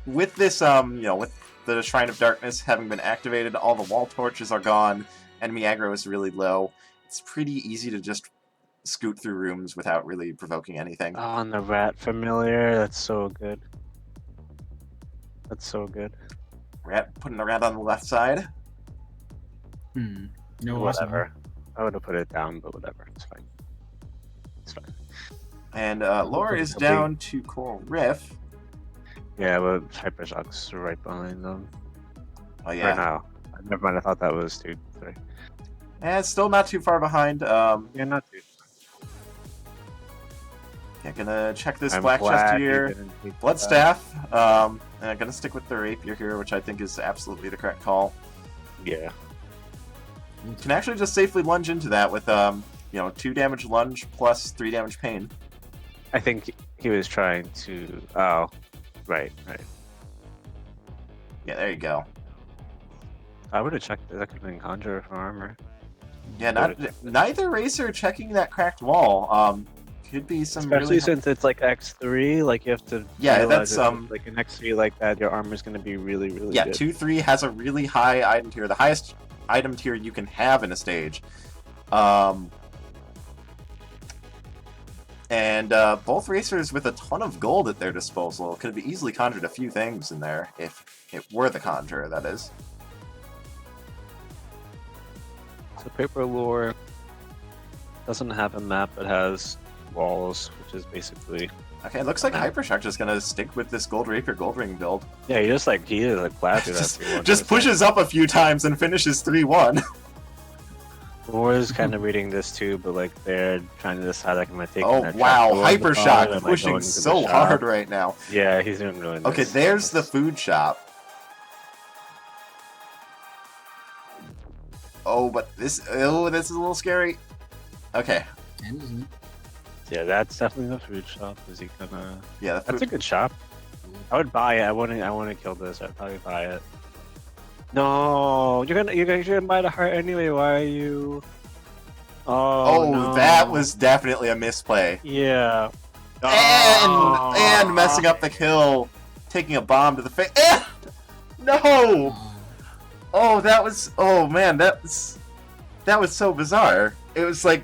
with this with the Shrine of Darkness having been activated, all the wall torches are gone, enemy aggro is really low. It's pretty easy to just scoot through rooms without really provoking anything. Oh, and the rat familiar, that's so good. That's so good. Putting the rat on the left side. No, whatever. I would have put it down, but whatever. It's fine. It's fine. And Lore is down to Coral Riff. Yeah, but Hypershock's right behind them. Oh yeah. Right now. Never mind, I thought that was 2-3. And it's still not too far behind. Yeah, not too. Yeah, gonna check this black chest here. Bloodstaff. And I'm gonna stick with the rapier here, which I think is absolutely the correct call. Yeah. Can actually just safely lunge into that with 2 damage lunge plus 3 damage pain. I think he was trying to. Oh, right. Yeah, there you go. I would have checked that. Could have been Conjure for armor. Yeah, neither racer checking that cracked wall. Could be some especially since it's like X3, like you have to. Yeah, that's like an X3 like that. Your armor's going to be really good. Yeah, 2-3 has a really high item tier, the highest item tier you can have in a stage. And both racers with a ton of gold at their disposal could have easily conjured a few things in there if it were the conjurer, that is. So PaperLaur doesn't have a map, it has walls, which is basically. Okay, it looks like Hypershock just gonna stick with this gold rapier gold ring build. Yeah, he just glad through that. just pushes up a few times and finishes 3-1. Laura's kind of reading this too, but like they're trying to decide like am I taking Oh wow, Hypershock pushing so hard right now. Yeah, he's doing really nice. Okay, there's the food shop. Oh, but this is a little scary. Okay. Yeah, that's definitely the food shop. Is he gonna? Yeah, that's a good shop. I would buy it. I wouldn't kill this. I'd probably buy it. No, you're gonna buy the heart anyway. Why are you? Oh, no. That was definitely a misplay. Yeah. And messing up the kill, taking a bomb to the face. No. Oh, that was. Oh man, that was so bizarre. It was like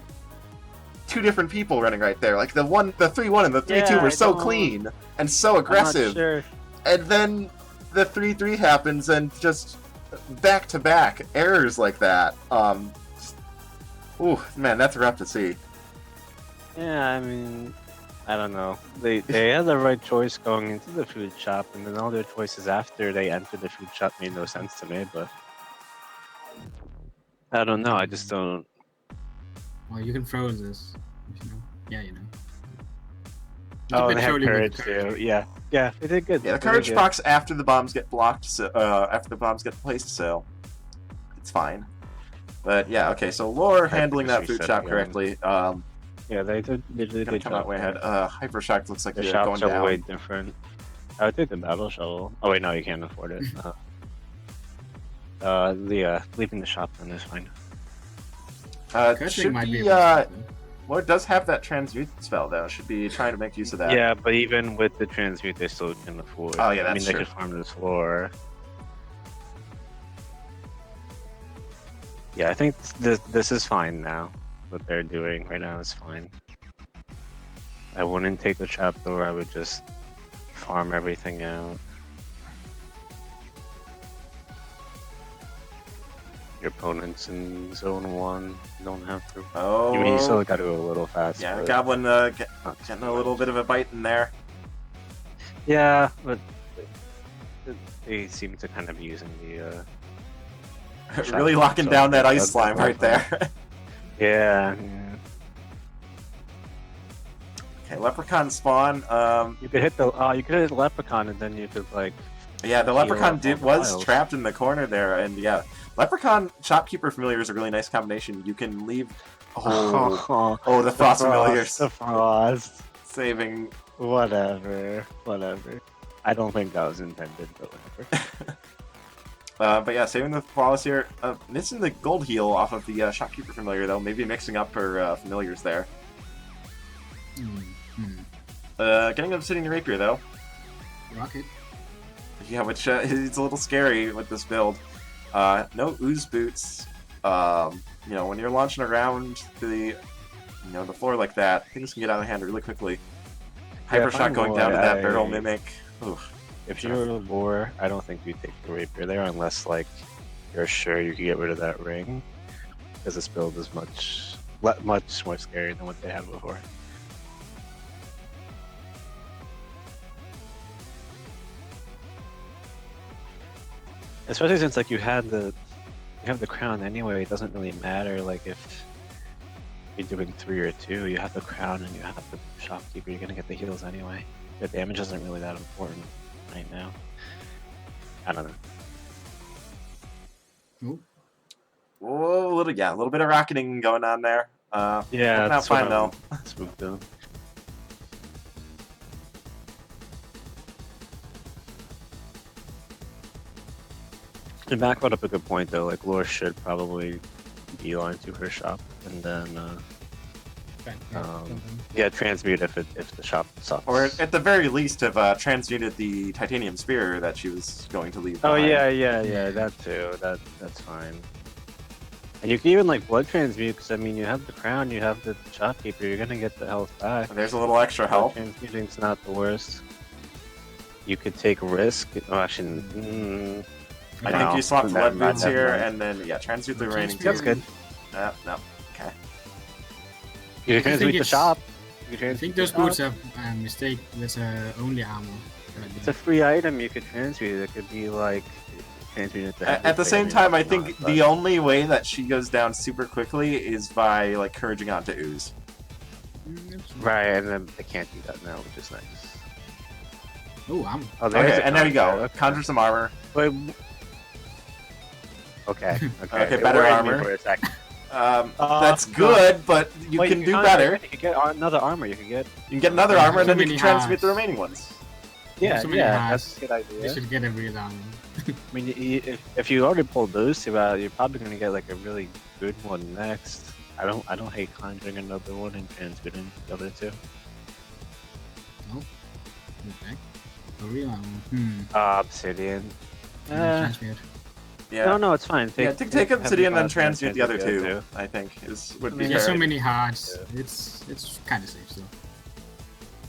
2 different people running right there. Like the 3-1 and the 3-2 were so clean and so aggressive. Sure. And then the 3-3 happens and just back-to-back errors like that. Ooh, man, that's rough to see. Yeah, I mean, I don't know. They had the right choice going into the food shop, and then all their choices after they entered the food shop made no sense to me, but I don't know. I just don't. Well, you can throw this. Yeah, you know. Oh, they have courage too. Yeah, they did good. Yeah, the courage box after the bombs get blocked, so after the bombs get placed, so it's fine. But yeah, okay, so Lore handling that food reset shop again. correctly. Yeah, they did a Gonna good come out job. way ahead. Hypershock looks like The you're going shops are way down. different. I would take the battle shovel. Oh wait, no, you can't afford it. Leaving the shop then is fine. Cursing Should might be be, a mistake, though. Lore does have that transmute spell, though. Should be trying to make use of that. Yeah, but even with the transmute, they still can afford. Oh, yeah, I mean, that's they true. could farm this floor. Yeah, I think this is fine now. What they're doing right now is fine. I wouldn't take the trapdoor. I would just farm everything out. Your opponent's in zone 1. You don't have to. Oh. I mean, you still got to go a little fast. Yeah, but Goblin not getting too a little much. bit of a bite in there. Yeah, but they seem to kind of be using the. Really locking down that ice slime right there. Yeah. Okay, Leprechaun spawn. You could hit the leprechaun and then you could like. Yeah, the Heal Leprechaun up all the was vials. trapped in the corner there, and yeah, Leprechaun Shopkeeper Familiar is a really nice combination. You can leave. Oh, the Frost Familiars The frost. saving. Whatever. I don't think that was intended, but whatever. But yeah, saving the flawless here. Missing the gold heal off of the Shopkeeper Familiar though. Maybe mixing up her familiars there. Getting Obsidian Rapier though. Rocket. Yeah, which is a little scary with this build. No ooze boots. You know, when you're launching around the floor like that, things can get out of hand really quickly. Yeah, Hypershock going down to that barrel mimic. Oof. If you're a lore, I don't think you take the rapier there unless like you're sure you can get rid of that ring, because this build is much more scary than what they had before. Especially since like you have the crown anyway, it doesn't really matter like if you're doing 3 or 2, you have the crown and you have the shopkeeper, you're gonna get the heals anyway. The damage isn't really that important right now. I don't know. Oh, Oh, a little bit of rocketing going on there. Yeah, not that's fine what though. I'm spooked on. And Mac brought up a good point though. Like Lore should probably beeline to her shop and then yeah, transmute if the shop sucks. Or at the very least have transmuted the titanium spear that she was going to leave Oh behind. yeah, that too. That's fine. And you can even like blood transmute because I mean you have the crown, you have the shopkeeper, you're gonna get the health back. And there's a little extra Blood health. transmuting's not the worst. You could take risk. Oh, actually, I No, think you swap the never lead mind, boots never here, mind. and then yeah, transmute the remaining That's two. good. No. Okay. You can transmute the it's- shop. You can I think transmute those the shop. boots are a mistake. That's only armor. It's a free item you could transmute. It could be like transmute it to At the same time, I think the only way that she goes down super quickly is by like couraging onto ooze. right, and then they can't do that now, which is nice. Oh, armor. Oh, there's Okay, a and there you go. conjure. Conjure some armor. But... Okay. Okay, It better worried me armor. for a second. That's good, but you Wait, can you do can't- better. You can get another armor. You can get. You can get another armor, and then you Too can many transmute the hearts. remaining ones. Yeah, so many yeah, hearts. that's a good They idea. should get a real armor. I mean, if you already pulled those two out, you're probably gonna get like a really good one next. I don't hate conjuring another one and transmuting the other two. Okay. A real armor. Obsidian. Transmute. Yeah. No, it's fine. Take Obsidian, then have transmute the other transmute two. I think would I be mean, There's fair. so many hearts. It's kind of safe still.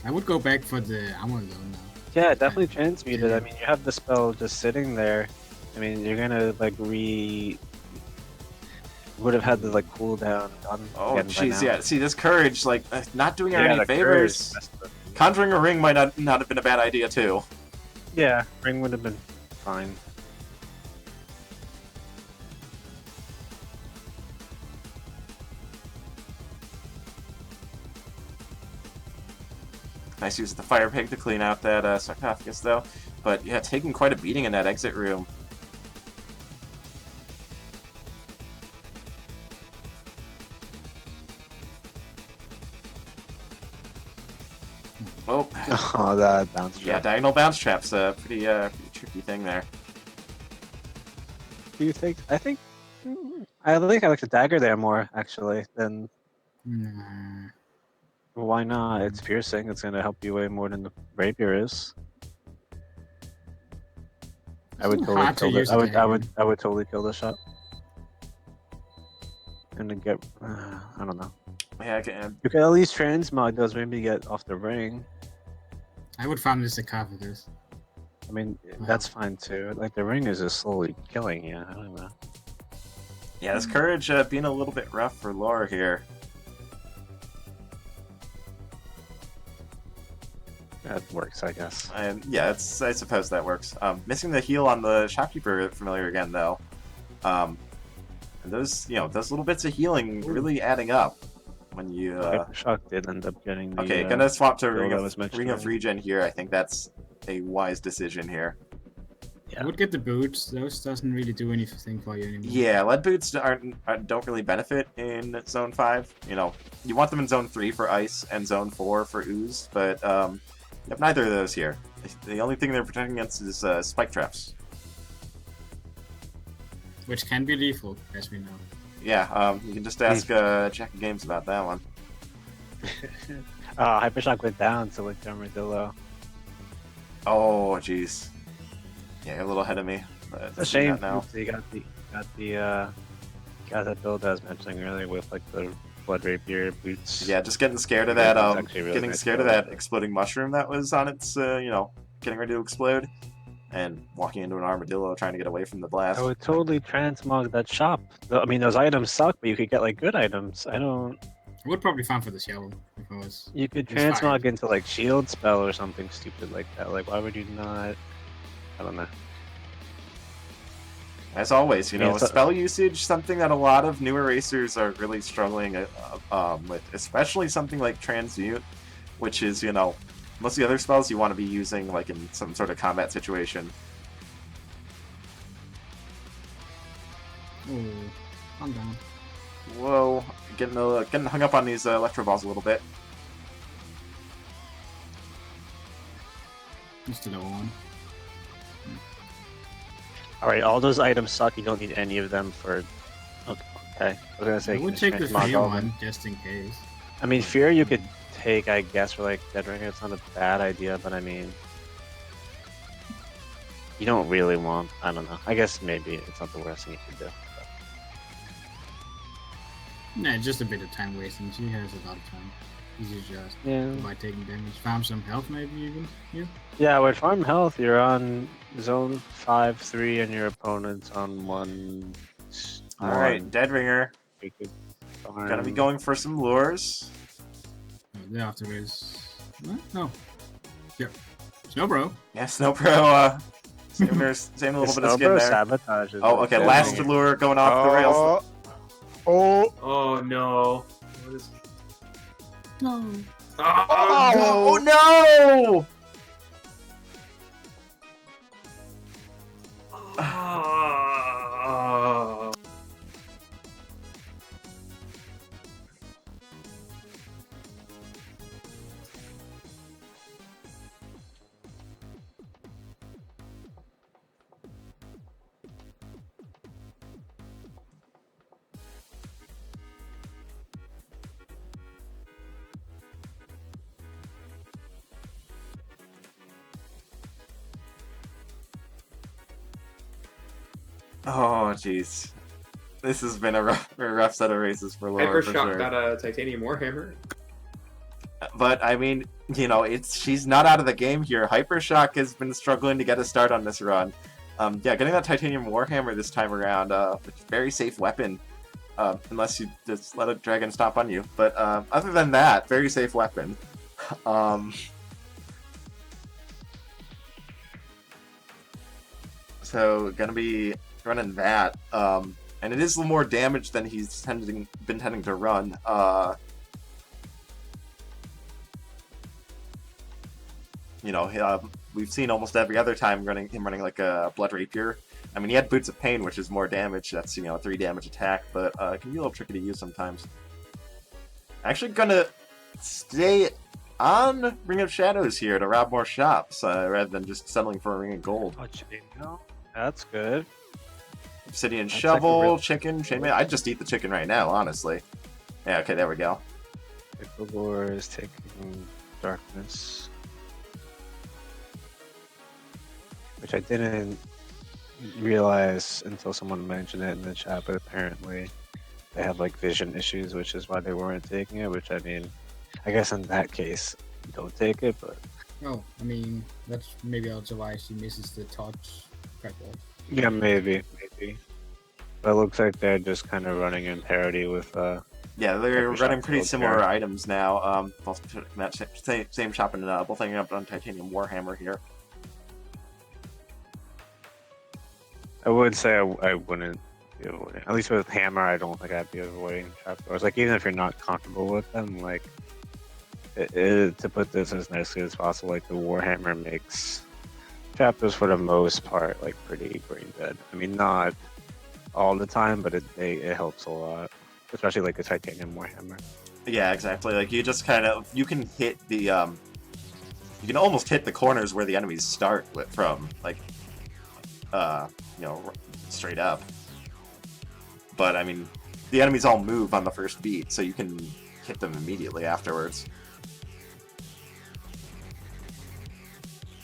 I would go back for the armor though now. Yeah, definitely transmute it. I mean, you have the spell just sitting there. I mean, you're gonna like would have had the like cooldown on. Oh again by jeez, now. yeah. See, this courage, like, not doing her Yeah, any the favors. courage messed with me. Conjuring a ring might not have been a bad idea too. Yeah, ring would have been fine. Nice use of the fire pig to clean out that sarcophagus, though. But yeah, taking quite a beating in that exit room. Oh, Oh, that bounce yeah, trap. diagonal bounce trap's a pretty tricky thing there. Do you think? I think I like the dagger there more actually than. Nah. Why not? It's piercing. It's gonna help you way more than the rapier is. I would It's totally hard to kill the. use a dagger. I would totally kill the shot. And then get. I don't know. Yeah, You could at least transmog those. Maybe get off the ring. I would farm this sarcophagus. I mean, Wow. that's fine too. Like the ring is just slowly killing you. I don't know. yeah, this courage being a little bit rough for Laura here. That works, I guess. And yeah, I suppose that works. Missing the heal on the shopkeeper familiar again though. And those those little bits of healing really adding up when you. Hypershock did end up getting the. Okay, gonna swap to build Ring I of, was mentioning. Ring of Regen here. I think that's a wise decision here. Yeah. I would get the boots. Those doesn't really do anything for you anymore. Yeah, lead boots don't really benefit in Zone 5. You know, you want them in Zone 3 for Ice and Zone 4 for Ooze, but you have neither of those here. The only thing they're protecting against is spike traps. Which can be lethal, as we know. Yeah, you can just ask Jack Games about that one. Hypershock went down to like Armadillo. Oh, jeez. Yeah, you're a little ahead of me. But It's a shame. now. You got that build I was mentioning earlier with like the blood rapier boots. Yeah, just getting scared of Yeah, that. it's actually a really Getting nice scared of build. that exploding mushroom that was on its, getting ready to explode, and walking into an armadillo trying to get away from the blast. I would totally transmog that shop. I mean, those items suck, but you could get like good items. I would probably farm for the shovel if I was. You could It's fine. transmog into like shield spell or something stupid like that. Like, why would you not? I don't know. As always, I mean, it's spell usage, something that a lot of newer racers are really struggling with, especially something like Transmute, which is, most of the other spells you want to be using like in some sort of combat situation. Oh, calm down. Whoa, getting hung up on these electro balls a little bit. Just the lower one. All right, all those items suck. You don't need any of them for. Okay, I was gonna say. I you would can take the transmog fear all of them. one just in case. I mean, fear you could take, I guess, for like Dead Ringer. It's not a bad idea, but I mean, you don't really want. I don't know. I guess maybe it's not the worst thing you could do. Nah, just a bit of time wasting. She has a lot of time. Easy just Yeah. by taking damage. Farm some health maybe even. Yeah. Yeah, with farm health, you're on zone 5-3, and your opponent's on 1. All right, Dead Ringer. You could Gonna be farm- going for some lures. Thereafter is. What? No. Yep. Snow Bro. Yeah, Snowbro, saving a little bit of skin Snowbro there. sabotages. Oh, okay, Dead last Ringer. lure going off the rails. Oh no. What is... No. Oh, no! Oh. Oh, jeez. This has been a rough set of races for Laura, for Hypershock sure. got a titanium warhammer. But, I mean, she's not out of the game here. Hypershock has been struggling to get a start on this run. Yeah, getting that Titanium Warhammer this time around, very safe weapon, unless you just let a dragon stomp on you. But other than that, very safe weapon. So, gonna be running that. And it is a little more damage than he's been tending to run. We've seen almost every other time him running like a Blood Rapier. I mean, he had Boots of Pain, which is more damage. That's, 3 damage attack, but it can be a little tricky to use sometimes. Actually gonna stay on Ring of Shadows here to rob more shops rather than just settling for a Ring of Gold. Oh, chainmail. That's good. Obsidian That's Shovel, like a real- chicken, chainmail. I'd just eat the chicken right now, honestly. Yeah, okay, there we go. PaperLaur is taking darkness, which I didn't realize until someone mentioned it in the chat, but apparently they have like vision issues, which is why they weren't taking it, which I mean, I guess in that case, don't take it, but Oh, I mean, that's maybe also why she misses the touch purple. yeah, maybe. But it looks like they're just kind of running in parity with, Yeah, they're Hypershock running pretty Gold similar there. items now. Both that same shop and both ending up on Titanium Warhammer here. I would say I wouldn't be avoiding, at least with Hammer, I don't think I'd be avoiding trapdoors. Like, even if you're not comfortable with them, like, to put this as nicely as possible, like, the Warhammer makes trapdoors for the most part, like, pretty brain dead. I mean, not all the time, but it helps a lot, especially like the Titanium Warhammer. Yeah, exactly. Like you just kind of you can hit the you can almost hit the corners where the enemies start from, like straight up. But I mean, the enemies all move on the first beat, so you can hit them immediately afterwards.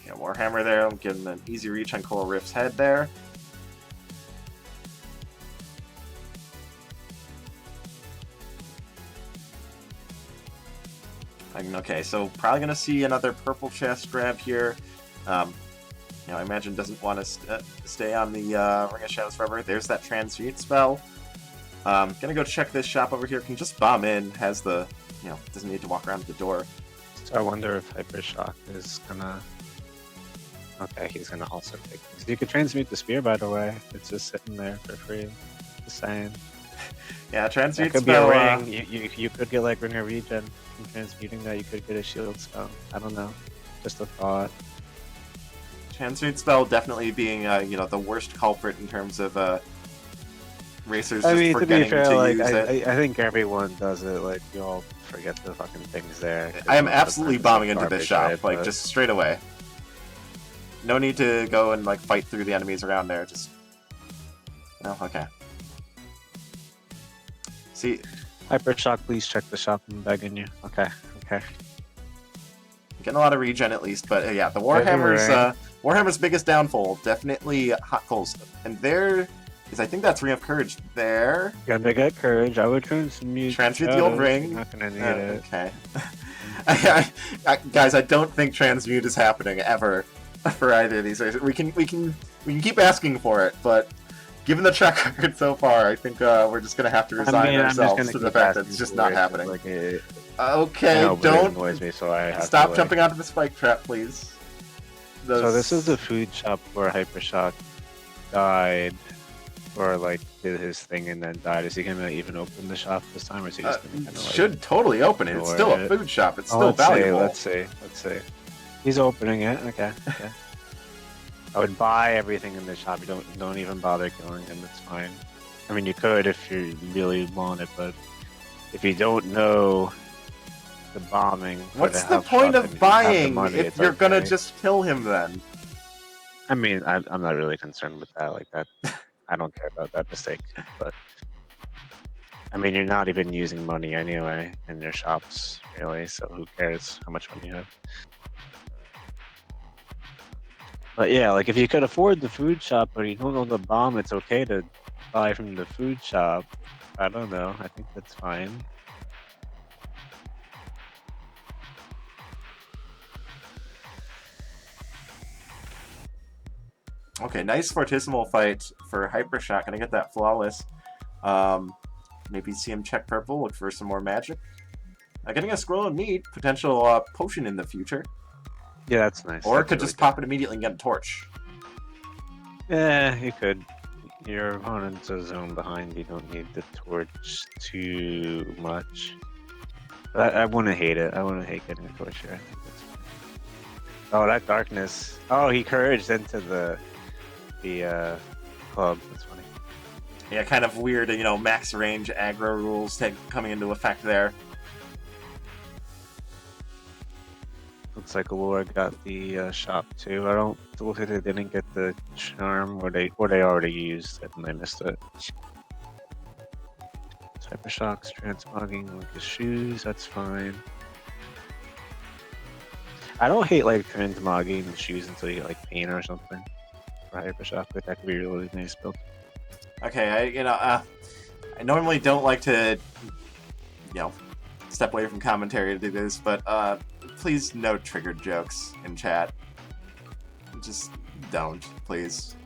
Yeah, Warhammer there. I'm getting an easy reach on Coral Rift's head there. Okay, so probably gonna see another purple chest grab here. I imagine doesn't want to stay on the Ring of Shadows forever. There's that transmute spell. Gonna go check this shop over here. Can just bomb in. Has the doesn't need to walk around the door. So I wonder if Hypershock is gonna. Okay, he's gonna also take this. You could transmute the spear, by the way. It's just sitting there for free. Just saying. Yeah, transmute That could spell. be a ring. You could get like ring of regen from transmuting that. You could get a shield spell. I don't know. Just a thought. Transmute spell definitely being the worst culprit in terms of racers I just mean, to be forgetting fair, to like use it. I think everyone does it. Like you all forget the fucking things there. I am Most of the absolutely time it's, bombing like, into this garbage, shop, right? like But- just straight away. No need to go and like fight through the enemies around there. Just no, okay. See, Hypershock, please check the shop. I'm begging you. Okay. getting a lot of regen at least, but yeah, the There's a ring. Warhammer's biggest downfall, definitely hot coals, and there is, I think that's Ring of Courage there. Gotta get courage. I would transmute. Transmute the old shadows. ring. You're not gonna need it. Okay. Guys, I don't think transmute is happening ever for either of these races. We can keep asking for it, but given the track record so far, I think we're just gonna have to resign ourselves to the fact that it's just not happening. Like Okay, no, but it don't annoys me, so I have stop to, like... jumping onto the spike trap, please. So this is the food shop where Hypershock died, or like did his thing and then died. Is he gonna even open the shop this time, or is he just gonna kind of like... should totally open it. It's still a ignore it? food shop. It's Oh, still valuable. Let's see. He's opening it. Okay. I would buy everything in the shop. You don't even bother killing him. It's fine. I mean, you could if you really want it, but if you don't know the bombing. What's the point of buying if you're gonna just kill him then? I mean, I'm not really concerned with that. Like that, I don't care about that mistake. But I mean, you're not even using money anyway in your shops, really. So who cares how much money you have? But yeah, like if you could afford the food shop, but you don't know the bomb, it's okay to buy from the food shop. I don't know. I think that's fine. Okay, nice fortissimo fight for Hypershock. Gonna get that flawless. Maybe see him check purple, look for some more magic. Getting a scroll of meat, potential potion in the future. Yeah, that's nice. Or That's could really just pop it immediately and get a torch. Yeah, you could. Your opponent's a zone behind. You don't need the torch too much. But I wouldn't hate it. I wouldn't hate getting a torch here. I think that's fine. Oh, that darkness. Oh, he couraged into the club. That's funny. Yeah, kind of weird, max range aggro rules coming into effect there. Looks like Allure got the shop too. I don't look like they didn't get the charm, or they already used it and I missed it. Hypershocks, transmogging, like his shoes, that's fine. I don't hate like transmogging shoes until you get like pain or something. For Hypershock, like that could be a really nice build. Okay, I normally don't like to, step away from commentary to do this, but please no triggered jokes in chat. Just don't, please.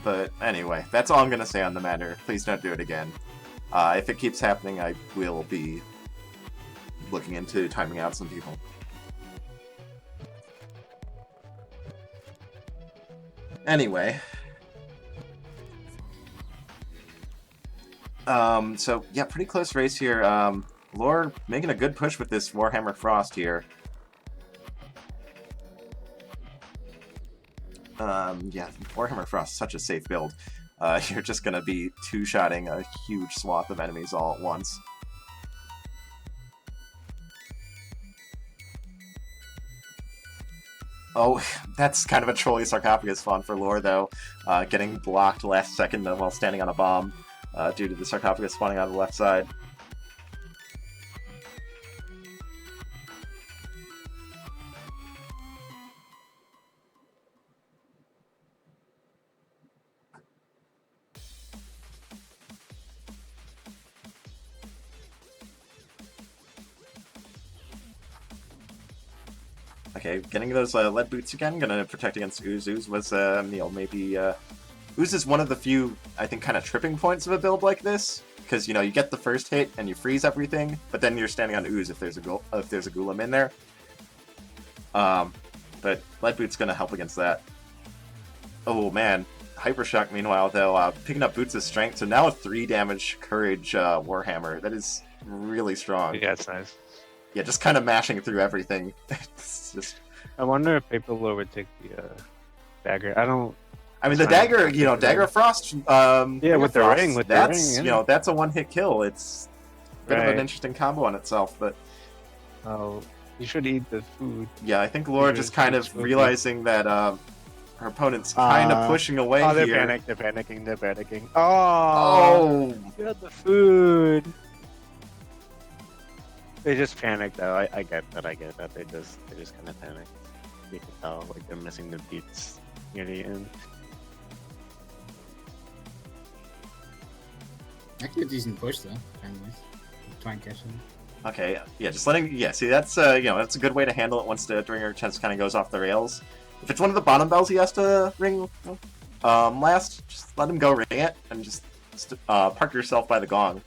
But anyway, that's all I'm gonna say on the matter. Please don't do it again. If it keeps happening, I will be looking into timing out some people. Anyway. So yeah, pretty close race here. Lore making a good push with this Warhammer Frost here. Yeah, Warhammer Frost, such a safe build. You're just gonna be two-shotting a huge swath of enemies all at once. Oh, that's kind of a trolly sarcophagus font for Lore, though. Getting blocked last second while standing on a bomb due to the sarcophagus spawning on the left side. Okay, getting those lead boots again, gonna protect against Ooze. Ooze was, maybe, Ooze is one of the few, I think, kind of tripping points of a build like this, because, you get the first hit and you freeze everything, but then you're standing on Ooze if there's a Golem in there. But lead boot's gonna help against that. Oh, man. Hypershock, meanwhile, though, picking up Boots' strength, so now a 3 damage Courage Warhammer. That is really strong. Yeah, it's nice. Yeah, just kind of mashing through everything. It's just... I wonder if PaperLaur would take the dagger. I mean, the dagger, Dagger Frost. Yeah, with the ring, that's that's a one-hit kill. It's a bit of an interesting combo on itself, but. Oh, you should eat the food. Yeah, I think Laura just kind of realizing that her opponent's kind of pushing away they're here. They're panicking. Oh! You got the food. They just panicked though. I get that. They just kind of panicked. You can tell like they're missing the beats near the end. Actually, a decent push though. Try and catch him. Okay, yeah, just letting. Yeah, see, that's that's a good way to handle it once the Ringer chance kind of goes off the rails. If it's one of the bottom bells he has to ring last, just let him go ring it and just park yourself by the gong.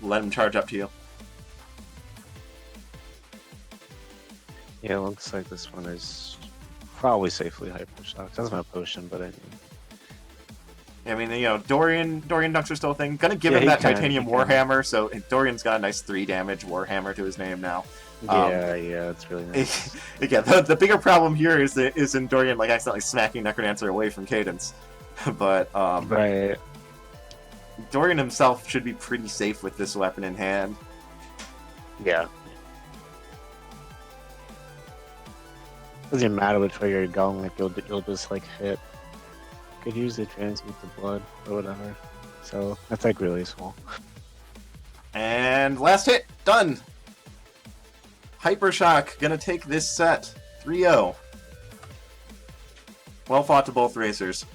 Let him charge up to you. Yeah, it looks like this one is probably safely Hypershock. That's my potion, but I mean, Dorian Dunks are still a thing. Gonna give him that Titanium Warhammer, so Dorian's got a nice 3 damage Warhammer to his name now. Yeah, it's really nice. Yeah, the bigger problem here is in Dorian like accidentally smacking Necrodancer away from Cadence, but right. Dorian himself should be pretty safe with this weapon in hand. Yeah. Doesn't matter which way you're going, like you'll just like hit. Could use to transmute the blood or whatever. So that's like really small. And last hit, done. Hypershock gonna take this set 3-0. Well fought to both racers.